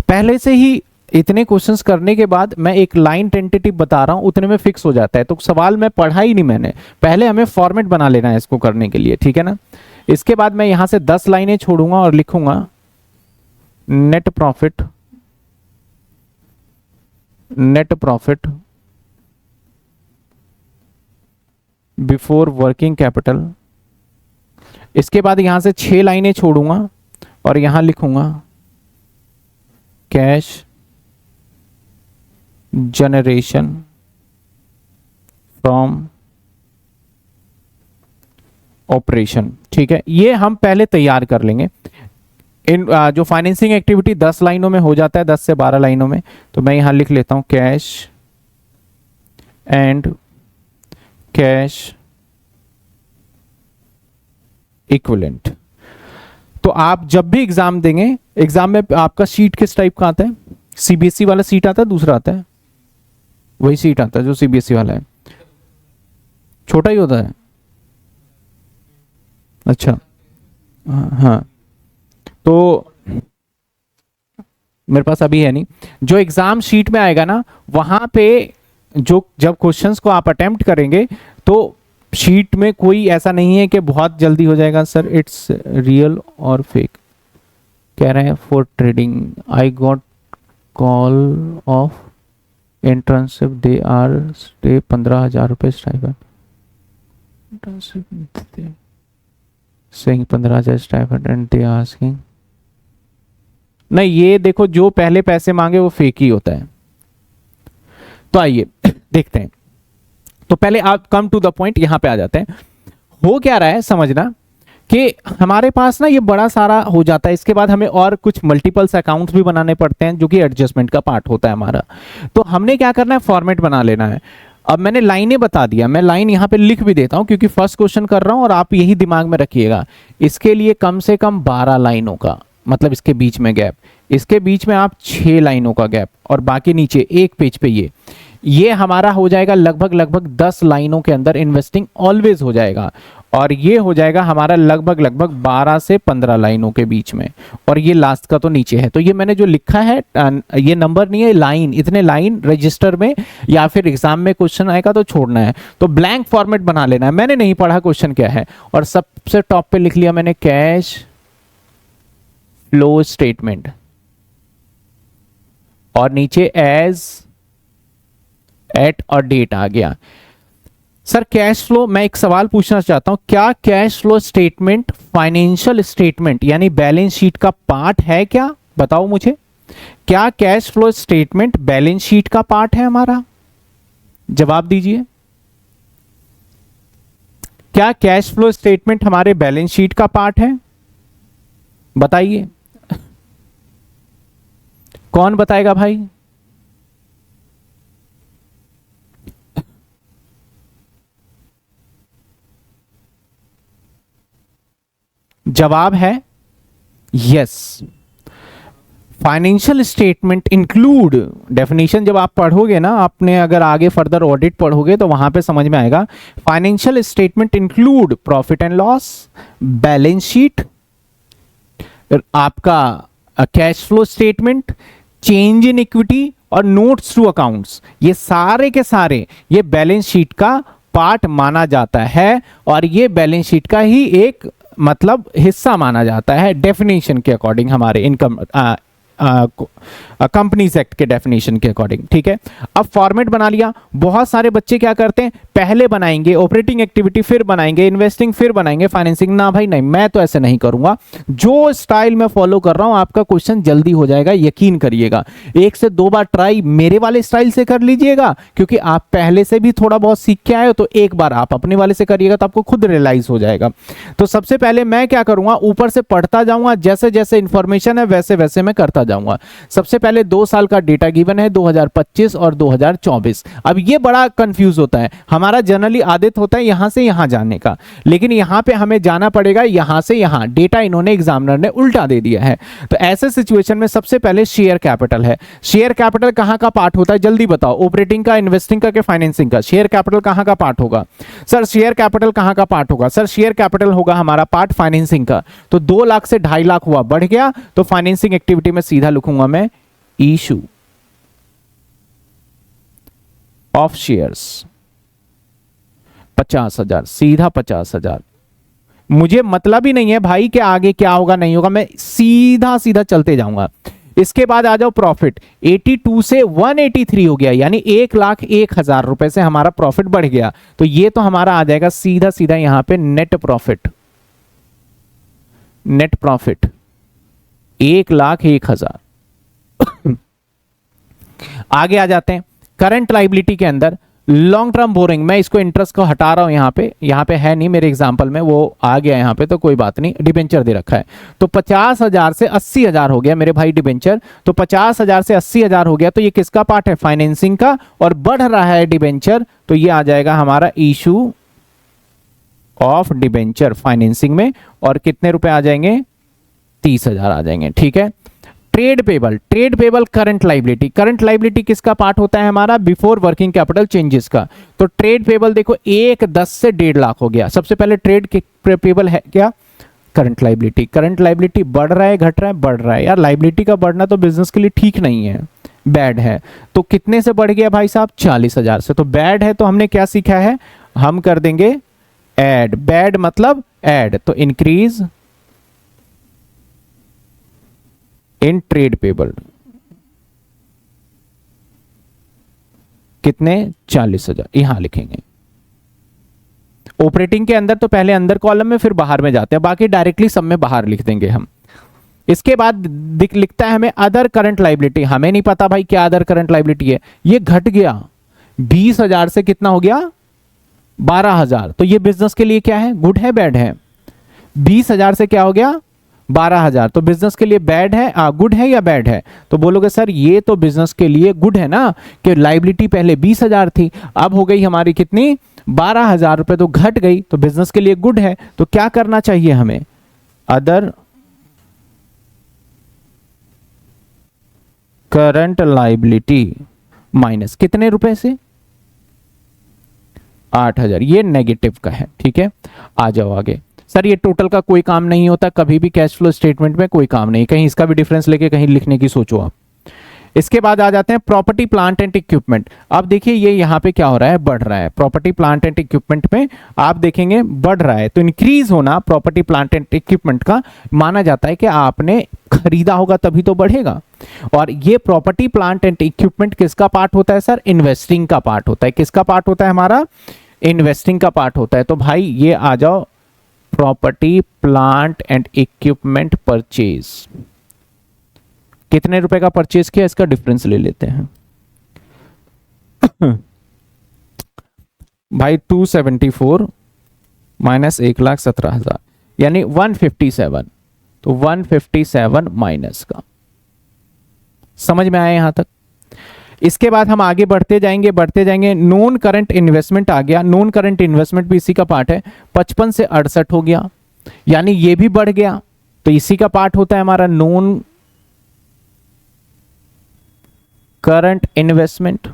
पहले से ही इतने क्वेश्चंस करने के बाद मैं एक लाइन टेंटेटिव बता रहा हूं, उतने में फिक्स हो जाता है, तो सवाल मैं पढ़ा ही नहीं मैंने, पहले हमें फॉर्मेट बना लेना है इसको करने के लिए। ठीक है ना, इसके बाद मैं यहां से 10 लाइनें छोड़ूंगा और लिखूंगा net profit, net profit before working capital. इसके बाद यहां से 6 लाइनें छोड़ूंगा और यहां लिखूंगा कैश जनरेशन फ्रॉम ऑपरेशन। ठीक है, ये हम पहले तैयार कर लेंगे। इन जो फाइनेंसिंग एक्टिविटी 10 लाइनों में हो जाता है, 10 से 12 लाइनों में, तो मैं यहां लिख लेता हूं कैश एंड कैश इक्विवेलेंट। तो आप जब भी एग्जाम देंगे, एग्जाम में आपका शीट किस टाइप का आता है? सीबीएसई वाला सीट आता है, दूसरा आता है? वही सीट आता है जो सीबीएसई वाला है, छोटा ही होता है। अच्छा, हाँ, तो मेरे पास अभी है नहीं। जो एग्जाम शीट में आएगा ना, वहां पे जो जब क्वेश्चंस को आप अटेम्प्ट करेंगे तो शीट में कोई ऐसा नहीं है कि बहुत जल्दी हो जाएगा। सर इट्स रियल और फेक कह रहे हैं for trading, I got call of internship, they are stay 15,000 रुपये stipend, saying 15,000 stipend and they asking. नहीं, ये देखो जो पहले पैसे मांगे वो फेक ही होता है। तो आइए देखते हैं। तो पहले आप कम टू द पॉइंट यहां पे आ जाते हैं। हो क्या रहा है समझना कि हमारे पास ना ये बड़ा सारा हो जाता है, इसके बाद हमें और कुछ मल्टीपल्स अकाउंट्स भी बनाने पड़ते हैं जो कि एडजस्टमेंट का पार्ट होता है हमारा। तो हमने क्या करना है, फॉर्मेट बना लेना है। अब मैंने लाइनें बता दिया, मैं लाइन यहां पे लिख भी देता हूं क्योंकि फर्स्ट क्वेश्चन कर रहा हूं और आप यही दिमाग में रखिएगा। इसके लिए कम से कम 12 लाइनों का, मतलब इसके बीच में गैप, इसके बीच में आप 6 लाइनों का गैप, और बाकी नीचे एक पेज पे ये हमारा हो जाएगा लगभग 10 लाइनों के अंदर इन्वेस्टिंग ऑलवेज हो जाएगा। और ये हो जाएगा हमारा लगभग 12 से 15 लाइनों के बीच में, और ये लास्ट का तो नीचे है। तो ये मैंने जो लिखा है ये नंबर नहीं है, लाइन, इतने लाइन रजिस्टर में या फिर एग्जाम में क्वेश्चन आएगा तो छोड़ना है। तो ब्लैंक फॉर्मेट बना लेना है। मैंने नहीं पढ़ा क्वेश्चन क्या है, और सबसे टॉप पे लिख लिया मैंने कैश फ्लो स्टेटमेंट, और नीचे एज एट और डेट आ गया। सर कैश फ्लो, मैं एक सवाल पूछना चाहता हूं, क्या cash flow statement financial statement यानी बैलेंस शीट का पार्ट है क्या? बताओ मुझे, क्या cash flow statement balance sheet का पार्ट है हमारा? जवाब दीजिए। क्या कैश फ्लो स्टेटमेंट हमारे बैलेंस शीट का पार्ट है? बताइए, कौन बताएगा भाई? जवाब है yes. Financial statement include, definition जब आप पढ़ोगे ना, आपने अगर आगे फर्दर ऑडिट पढ़ोगे तो वहां पे समझ में आएगा। Financial statement include profit and loss, balance sheet, आपका cash flow statement, change in equity और नोट्स टू अकाउंट्स। ये सारे के सारे ये बैलेंस शीट का पार्ट माना जाता है, और ये बैलेंस शीट का ही एक मतलब हिस्सा माना जाता है डेफिनेशन के अकॉर्डिंग, हमारे इनकम कंपनीज एक्ट के डेफिनेशन के अकॉर्डिंग। ठीक है, अब फॉर्मेट बना लिया। बहुत सारे बच्चे क्या करते हैं, पहले बनाएंगे ऑपरेटिंग एक्टिविटी, फिर बनाएंगे इन्वेस्टिंग, फिर बनाएंगे फाइनेंसिंग। ना भाई नहीं, मैं तो ऐसे नहीं करूंगा। जो स्टाइल मैं फॉलो कर रहा हूं, आपका क्वेश्चन जल्दी हो जाएगा, यकीन करिएगा। 1 से 2 बार ट्राई मेरे वाले स्टाइल से कर लीजिएगा, क्योंकि आप पहले से भी थोड़ा बहुत सीख के आए हो, तो एक बार आप अपने वाले से करिएगा तो आपको खुद रियलाइज हो जाएगा। तो सबसे पहले मैं क्या करूंगा, ऊपर से पढ़ता जाऊंगा, जैसे जैसे इंफॉर्मेशन है वैसे वैसे मैं करता जाऊंगा। सबसे पहले 2 साल का डेटा गिवन है 2025 और 2024। अब ये बड़ा कंफ्यूज होता है, हमारा जनरली आदत होता है यहां से यहां जाने का, लेकिन यहां पे हमें जाना पड़ेगा यहां से यहां, डेटा इन्होंने एग्जामिनर ने उल्टा दे दिया है। तो ऐसे सिचुएशन में सबसे पहले शेयर कैपिटल है। शेयर कैपिटल कहां का पार्ट होता है जल्दी बताओ, ऑपरेटिंग का, इन्वेस्टिंग का, फाइनेंसिंग का? शेयर कैपिटल कहां का पार्ट होगा सर? शेयर कैपिटल कहां का पार्ट होगा सर? शेयर कैपिटल होगा हमारा पार्ट फाइनेंसिंग का। तो 2 लाख से 2.5 लाख हुआ, बढ़ गया, तो फाइनेंसिंग एक्टिविटी में सीधा लिखूंगा मैं इशू ऑफ शेयर्स 50,000, सीधा 50,000। मुझे मतलब ही नहीं है भाई कि आगे क्या होगा नहीं होगा, मैं सीधा सीधा चलते जाऊंगा। इसके बाद आ जाओ प्रॉफिट, 82 से 183 हो गया, यानी 1,01,000 रुपए से हमारा प्रॉफिट बढ़ गया। तो ये तो हमारा आ जाएगा सीधा सीधा यहां पे नेट प्रॉफिट। Net profit 1,01,000। आगे आ जाते हैं करंट लाइबिलिटी के अंदर लॉन्ग टर्म बोरिंग। मैं इसको इंटरेस्ट को हटा रहा हूं, यहां पे है नहीं मेरे एग्जांपल में, वो आ गया यहां पे, तो कोई बात नहीं, डिबेंचर दे रखा है। तो 50,000 से 80,000 हो गया मेरे भाई डिबेंचर। तो 50,000 से 80,000 हो गया, तो ये किसका पार्ट है? फाइनेंसिंग का, और बढ़ रहा है डिबेंचर, तो ये आ जाएगा हमारा इशू ऑफ डिबेंचर फाइनेंसिंग में। और कितने रुपए आ जाएंगे? 30,000 आ जाएंगे, ठीक है। Trade payable, trade payable current liability. Current liability किसका पार्ट होता है हमारा? बिफोर वर्किंग कैपिटल चेंजेस का। तो ट्रेड पेबल देखो 1,10 से 1.5 लाख हो गया। सबसे पहले ट्रेड पेबल है क्या? Current liability. करंट लाइबिलिटी बढ़ रहा है घट रहा है? बढ़ रहा है। यार लाइबिलिटी का बढ़ना तो बिजनेस के लिए ठीक नहीं है, बैड है। तो कितने से बढ़ गया भाई साहब? 40,000 से। तो बैड है, तो हमने क्या सीखा है? हम कर देंगे ऐड। बैड मतलब ऐड, तो इंक्रीज इन ट्रेड पेबल। कितने? 40,000 यहां लिखेंगे। ऑपरेटिंग के अंदर तो पहले अंदर कॉलम में फिर बाहर में जाते हैं, बाकी डायरेक्टली सब में बाहर लिख देंगे हम। इसके बाद लिखता है हमें अदर करंट लाइबिलिटी। हमें नहीं पता भाई क्या अदर करंट लाइबिलिटी है, ये घट गया 20,000 से कितना हो गया? 12,000। तो ये बिजनेस के लिए क्या है? गुड है बैड है? 20,000 से क्या हो गया? 12,000। तो बिजनेस के लिए बैड है, गुड है या बैड है? तो बोलोगे सर ये तो बिजनेस के लिए गुड है ना, कि लाइबिलिटी पहले 20,000 थी, अब हो गई हमारी कितनी? 12,000 रुपए, तो घट गई, तो बिजनेस के लिए गुड है। तो क्या करना चाहिए हमें? अदर करंट लाइबिलिटी माइनस कितने रुपए से? 8,000। ये नेगेटिव का है, ठीक है। आ जाओ आगे। सर ये टोटल का कोई काम नहीं होता कभी भी, कैश फ्लो स्टेटमेंट में कोई काम नहीं, कहीं इसका भी डिफरेंस लेके कहीं लिखने की सोचो आप। इसके बाद आ जाते हैं प्रॉपर्टी प्लांट एंड इक्विपमेंट। अब देखिए ये यहाँ पे क्या हो रहा है? बढ़ रहा है। प्रॉपर्टी प्लांट एंड इक्विपमेंट में आप देखेंगे बढ़ रहा है, तो इंक्रीज होना प्रॉपर्टी प्लांट एंड इक्विपमेंट का माना जाता है कि आपने खरीदा होगा तभी तो बढ़ेगा। और ये प्रॉपर्टी प्लांट एंड इक्विपमेंट किसका पार्ट होता है सर? इन्वेस्टिंग का पार्ट होता है। किसका पार्ट होता है हमारा? इन्वेस्टिंग का पार्ट होता है। तो भाई ये आ जाओ property plant and equipment purchase. कितने रुपए का परचेज किया, इसका डिफरेंस ले लेते हैं। भाई 274 माइनस 1,17,000 यानी 157। तो 157 माइनस का, समझ में आया यहां तक? इसके बाद हम आगे बढ़ते जाएंगे। नॉन करंट इन्वेस्टमेंट आ गया। नॉन करंट इन्वेस्टमेंट भी इसी का पार्ट है। 55 से 68 हो गया, यानी ये भी बढ़ गया, तो इसी का पार्ट होता है हमारा नॉन करंट इन्वेस्टमेंट।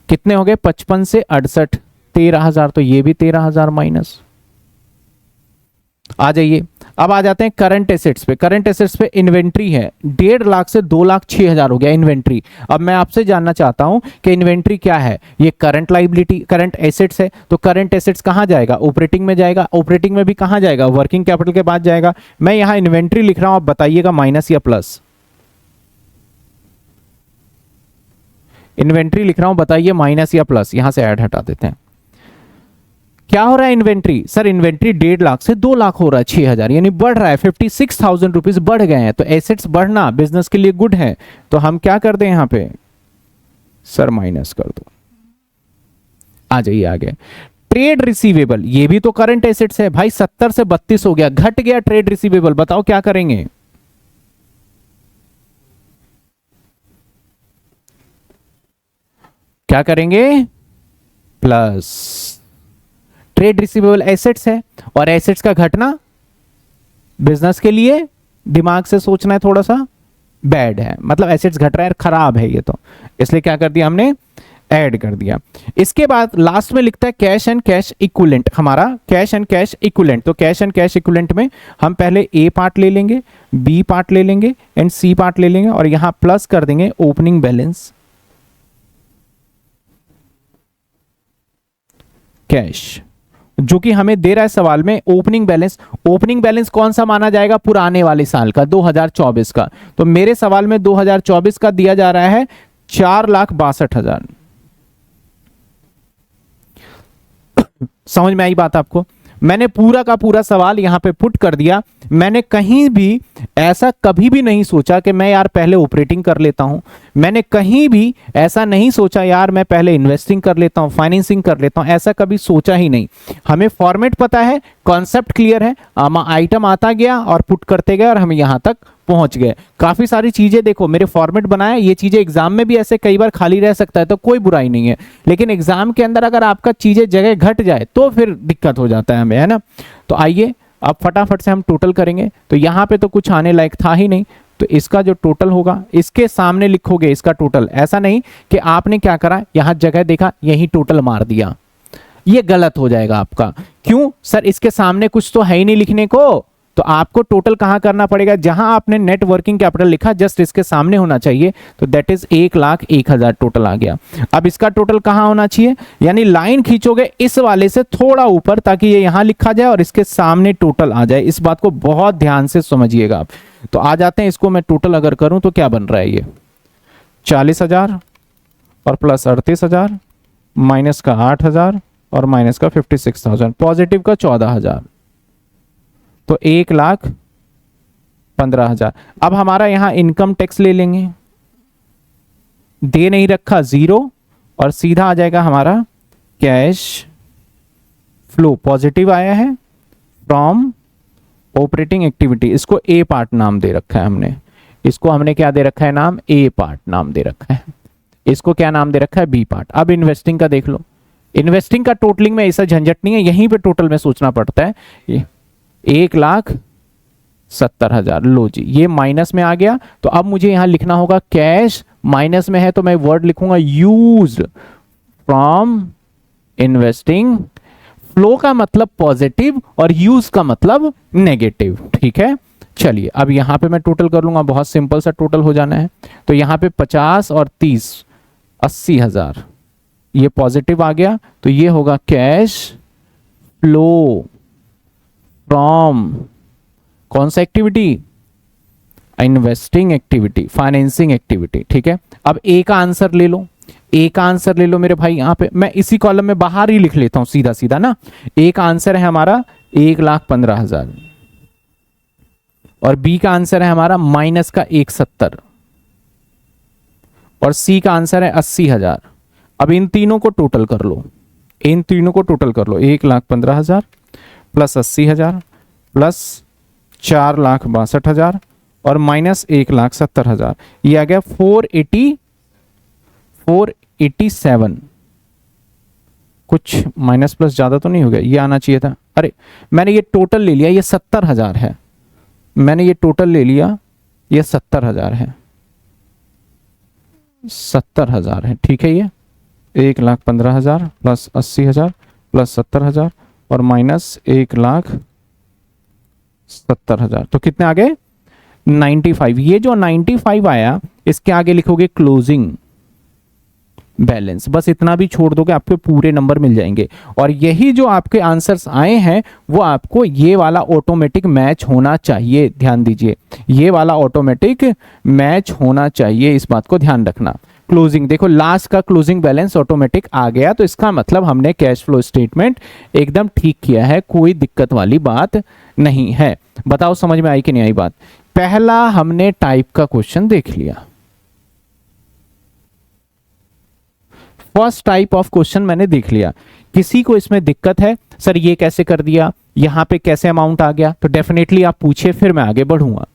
कितने हो गए? 55 से 68, 13,000। तो ये भी 13,000 माइनस। आ जाइए, अब आ जाते हैं करंट एसेट्स पे। करंट एसेट्स पे इन्वेंट्री है 1.5 लाख से 2,06,000 हो गया इन्वेंट्री। अब मैं आपसे जानना चाहता हूं कि इन्वेंट्री क्या है? ये करंट लाइबिलिटी, करंट एसेट्स है। तो करंट एसेट्स कहां जाएगा? ऑपरेटिंग में जाएगा। ऑपरेटिंग में भी कहां जाएगा? वर्किंग कैपिटल के बाद जाएगा। मैं यहां इन्वेंट्री लिख रहा हूं, आप बताइएगा माइनस या प्लस। इन्वेंट्री लिख रहा हूं, बताइए माइनस या प्लस। यहां से ऐड हटा देते हैं। क्या हो रहा है इन्वेंट्री? सर इन्वेंट्री 1.5 लाख से 2 लाख हो रहा है, 6,000, यानी बढ़ रहा है। 56,000 रुपीज बढ़ गए हैं। तो एसेट्स बढ़ना बिजनेस के लिए गुड है। तो हम क्या कर दें यहां पे? सर माइनस कर दो। आ जाइए आगे। ट्रेड रिसीवेबल, ये भी तो करंट एसेट्स है भाई। 70 से 32 हो गया, घट गया ट्रेड रिसीवेबल। बताओ क्या करेंगे? क्या करेंगे, प्लस। ट्रेड रिसीवेबल एसेट्स है, और एसेट्स का घटना बिजनेस के लिए दिमाग से सोचना है थोड़ा सा बैड है, मतलब एसेट्स घट रहा है, खराब है ये, तो इसलिए क्या कर दिया हमने, ऐड कर दिया। इसके बाद लास्ट में लिखता है कैश एंड कैश इक्विवेलेंट, हमारा कैश एंड कैश इक्विवेलेंट। तो कैश एंड कैश इक्विवेलेंट में हम पहले ए पार्ट ले लेंगे, बी पार्ट ले लेंगे एंड सी पार्ट ले लेंगे, और यहां प्लस कर देंगे ओपनिंग बैलेंस कैश, जो कि हमें दे रहा है सवाल में ओपनिंग बैलेंस। ओपनिंग बैलेंस कौन सा माना जाएगा, पुराने वाले साल का, 2024 का। तो मेरे सवाल में 2024 का दिया जा रहा है 4,62,000। समझ में आई बात आपको? मैंने पूरा का पूरा सवाल यहां पे पुट कर दिया। मैंने कहीं भी ऐसा कभी भी नहीं सोचा कि मैं यार पहले ऑपरेटिंग कर लेता हूं, मैंने कहीं भी ऐसा नहीं सोचा यार मैं पहले इन्वेस्टिंग कर लेता हूं, फाइनेंसिंग कर लेता हूं, ऐसा कभी सोचा ही नहीं। हमें फॉर्मेट पता है, कॉन्सेप्ट क्लियर है, आइटम आता गया और पुट करते गए और हम यहां तक पहुंच गए। काफी सारी चीजें देखो मेरे फॉर्मेट बनाया, ये चीजें एग्जाम में भी ऐसे कई बार खाली रह सकता है, तो कोई बुराई नहीं है, लेकिन एग्जाम के अंदर अगर आपका चीजें जगह घट जाए तो फिर दिक्कत हो जाता है हमें, है ना। तो आइए अब फटाफट से हम टोटल करेंगे। तो यहां पे तो कुछ आने लायक था ही नहीं, तो इसका जो टोटल होगा इसके सामने लिखोगे इसका टोटल। ऐसा नहीं कि आपने क्या करा, यहां जगह देखा यही टोटल मार दिया, ये गलत हो जाएगा आपका। क्यों सर, इसके सामने कुछ तो है ही नहीं लिखने को, तो आपको टोटल कहां करना पड़ेगा, जहां आपने नेट वर्किंग कैपिटल लिखा जस्ट इसके सामने होना चाहिए, तो दैट इज 1,01,000 टोटल आ गया। अब इसका टोटल कहां होना चाहिए, यानी लाइन खींचोगे इस वाले से थोड़ा ऊपर ताकि ये यहां लिखा जाए और इसके सामने टोटल आ जाए। इस बात को बहुत ध्यान से समझिएगा आप। तो आ जाते हैं, इसको मैं टोटल अगर करूं तो क्या बन रहा है, ये 40,000 और प्लस 38,000 माइनस का 8,000 और माइनस का 56,000, पॉजिटिव का 14,000, तो 1,15,000। अब हमारा यहां इनकम टैक्स ले लेंगे, दे नहीं रखा 0, और सीधा आ जाएगा हमारा कैश फ्लो, पॉजिटिव आया है फ्रॉम ऑपरेटिंग एक्टिविटी। इसको ए पार्ट नाम दे रखा है हमने, इसको हमने क्या दे रखा है नाम, ए पार्ट नाम दे रखा है। इसको क्या नाम दे रखा है, बी पार्ट। अब इन्वेस्टिंग का देख लो, इन्वेस्टिंग का टोटलिंग में ऐसा झंझट नहीं है, यहीं पे टोटल में सोचना पड़ता है। ये 1,70,000, लो जी ये माइनस में आ गया, तो अब मुझे यहां लिखना होगा कैश, माइनस में है तो मैं वर्ड लिखूंगा यूज्ड फ्रॉम इन्वेस्टिंग। फ्लो का मतलब पॉजिटिव और यूज का मतलब नेगेटिव, ठीक है। चलिए अब यहां पे मैं टोटल कर लूंगा, बहुत सिंपल सा टोटल हो जाना है। तो यहां पे 50 और 30 80,000, ये पॉजिटिव आ गया, तो ये होगा कैश फ्लो फ्रॉम कौन सा activity, investing activity, financing activity, ठीक है। अब ए का आंसर ले लो, ए का आंसर ले लो मेरे भाई। यहां पे मैं इसी कॉलम में बाहर ही लिख लेता हूं सीधा सीधा ना। ए का आंसर है हमारा 1,15,000 और बी का आंसर है हमारा माइनस का 170 और सी का आंसर है 80,000। अब इन तीनों को टोटल कर लो, इन तीनों को टोटल कर लो, 1,15,000 प्लस 80,000 प्लस 4,62,000 और माइनस 1,70,000, ये आ गया 487। कुछ माइनस प्लस ज्यादा तो नहीं हो गया, ये आना चाहिए था। अरे मैंने ये टोटल ले लिया, ये 70,000 है, मैंने ये टोटल ले लिया, ये 70,000 है, 70,000 है, ठीक है। ये 1,15,000 प्लस 80,000 प्लस 70,000 और माइनस 1,70,000, तो कितने आ गए 95। ये जो 95 आया इसके आगे लिखोगे क्लोजिंग बैलेंस, बस इतना भी छोड़ दोगे आपके पूरे नंबर मिल जाएंगे। और यही जो आपके आंसर्स आए हैं वो आपको ये वाला ऑटोमेटिक मैच होना चाहिए, ध्यान दीजिए, ये वाला ऑटोमेटिक मैच होना चाहिए, इस बात को ध्यान रखना। क्लोजिंग देखो, लास्ट का क्लोजिंग बैलेंस ऑटोमेटिक आ गया, तो इसका मतलब हमने कैश फ्लो स्टेटमेंट एकदम ठीक किया है, कोई दिक्कत वाली बात नहीं है। बताओ समझ में आई कि नहीं आई बात। पहला हमने टाइप का क्वेश्चन देख लिया, फर्स्ट टाइप ऑफ क्वेश्चन मैंने देख लिया। किसी को इसमें दिक्कत है सर ये कैसे कर दिया, यहां पे कैसे अमाउंट आ गया, तो डेफिनेटली आप पूछिए, फिर मैं आगे बढ़ूंगा।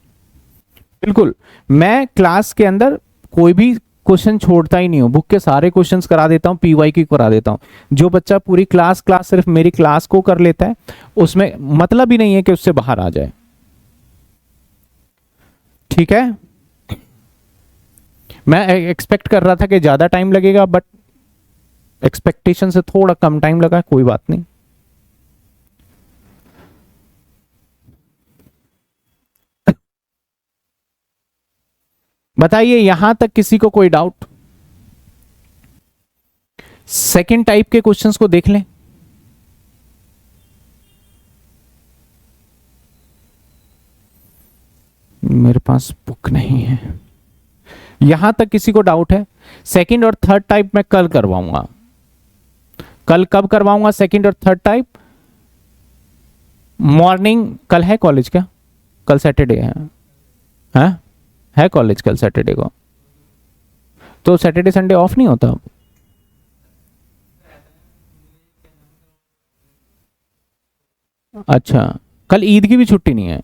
बिल्कुल, मैं क्लास के अंदर कोई भी क्वेश्चन छोड़ता ही नहीं हूँ, बुक के सारे क्वेश्चंस करा देता हूँ, पीवाईक्यू करा देता हूँ। जो बच्चा पूरी क्लास सिर्फ मेरी क्लास को कर लेता है, उसमें मतलब ही नहीं है कि उससे बाहर आ जाए। ठीक है, मैं एक्सपेक्ट कर रहा था कि ज्यादा टाइम लगेगा, बट एक्सपेक्टेशन से थोड़ा कम टाइम लगा, कोई बात नहीं। बताइए यहां तक किसी को कोई डाउट? सेकंड टाइप के क्वेश्चंस को देख लें। मेरे पास बुक नहीं है। यहां तक किसी को डाउट है? सेकंड और थर्ड टाइप मैं कल करवाऊंगा। कल कब करवाऊंगा सेकंड और थर्ड टाइप? मॉर्निंग। कल है कॉलेज क्या? कल सैटरडे है। हाँ? है कॉलेज कल सैटरडे को? तो सैटरडे संडे ऑफ नहीं होता? अच्छा, कल ईद की भी छुट्टी नहीं है?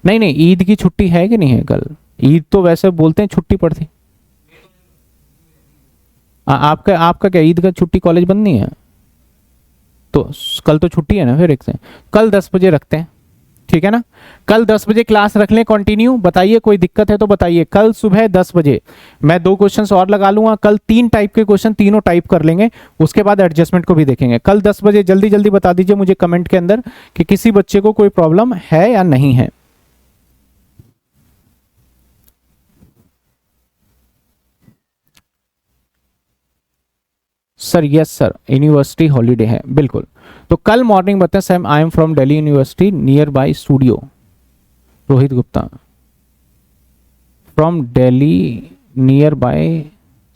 नहीं नहीं, ईद की छुट्टी है कि नहीं है कल? ईद तो वैसे बोलते हैं छुट्टी पड़ती। आपका आपका क्या ईद का छुट्टी कॉलेज बंद नहीं है? तो कल तो छुट्टी है ना फिर एक से। कल 10 बजे रखते हैं, ठीक है ना? कल 10 बजे क्लास रख लें कंटिन्यू। बताइए कोई दिक्कत है तो बताइए। कल सुबह 10 बजे मैं 2 क्वेश्चंस और लगा लूंगा। कल 3 टाइप के क्वेश्चन तीनों टाइप कर लेंगे, उसके बाद एडजस्टमेंट को भी देखेंगे। कल 10 बजे जल्दी जल्दी बता दीजिए मुझे कमेंट के अंदर कि किसी बच्चे को कोई प्रॉब्लम है या नहीं है। Sir yes sir, university holiday है बिल्कुल। तो कल मॉर्निंग बताएं sir, I am from Delhi university near by studio. Rohit Gupta from Delhi near by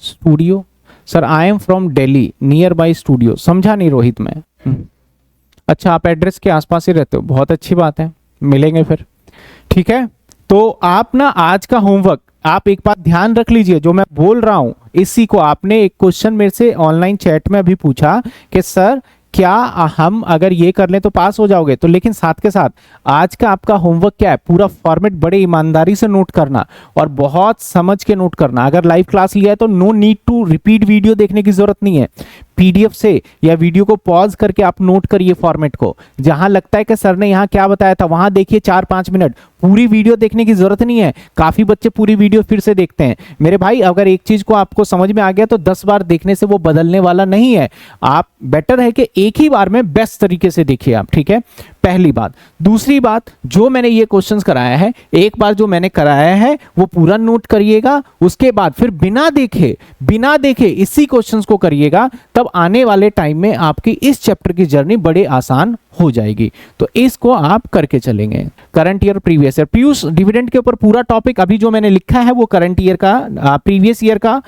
studio. Sir I am from Delhi near by studio. समझा नहीं रोहित मैं। अच्छा, आप एड्रेस के आसपास ही रहते हो, बहुत अच्छी बात है, मिलेंगे फिर। ठीक है, तो आप ना आज का होमवर्क आप एक बात ध्यान रख लीजिए, जो मैं बोल रहा हूं इसी को। आपने एक क्वेश्चन मेरे से ऑनलाइन चैट में अभी पूछा कि सर क्या हम अगर ये कर लें तो पास हो जाओगे? तो लेकिन साथ के साथ आज का आपका होमवर्क क्या है, पूरा फॉर्मेट बड़े ईमानदारी से नोट करना और बहुत समझ के नोट करना। अगर लाइव क्लास लिया है तो no need to repeat video देखने की जरूरत नहीं है। पीडीएफ से या वीडियो को पॉज करके आप नोट करिए फॉर्मेट को। जहां लगता है कि सर ने यहां क्या बताया था वहां देखिए 4-5 मिनट। पूरी वीडियो देखने की जरूरत नहीं है। काफी बच्चे पूरी वीडियो फिर से देखते हैं। मेरे भाई, अगर एक चीज को आपको समझ में आ गया तो 10 बार देखने से वो बदलने वाला नहीं है। आप बेटर है कि एक ही बार में बेस्ट तरीके से देखिए आप, ठीक है? पहली बात। दूसरी बात, जो मैंने ये क्वेश्चंस कराया है, एक बार जो मैंने कराया है वो पूरा नोट करिएगा। उसके बाद फिर बिना देखे इसी क्वेश्चंस को करिएगा, तब आने वाले टाइम में आपकी इस चैप्टर की जर्नी बड़े आसान हो जाएगी। तो इसको आप करके चलेंगे। Current year previous year, Piyush dividend के ऊपर पूरा टॉपिक अभी जो मैंने लिखा है वो करंट ईयर का, प्रीवियस ईयर का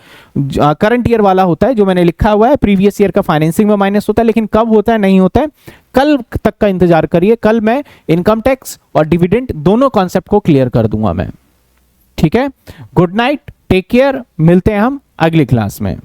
करंट ईयर वाला होता है। जो मैंने लिखा हुआ है प्रीवियस ईयर का फाइनेंसिंग में माइनस होता है, लेकिन कब होता है नहीं होता है कल तक का इंतजार करिए। कल मैं इनकम टैक्स और डिविडेंड दोनों कॉन्सेप्ट को क्लियर कर दूंगा मैं। ठीक है, गुड नाइट, टेक केयर, मिलते हैं हम अगली क्लास में।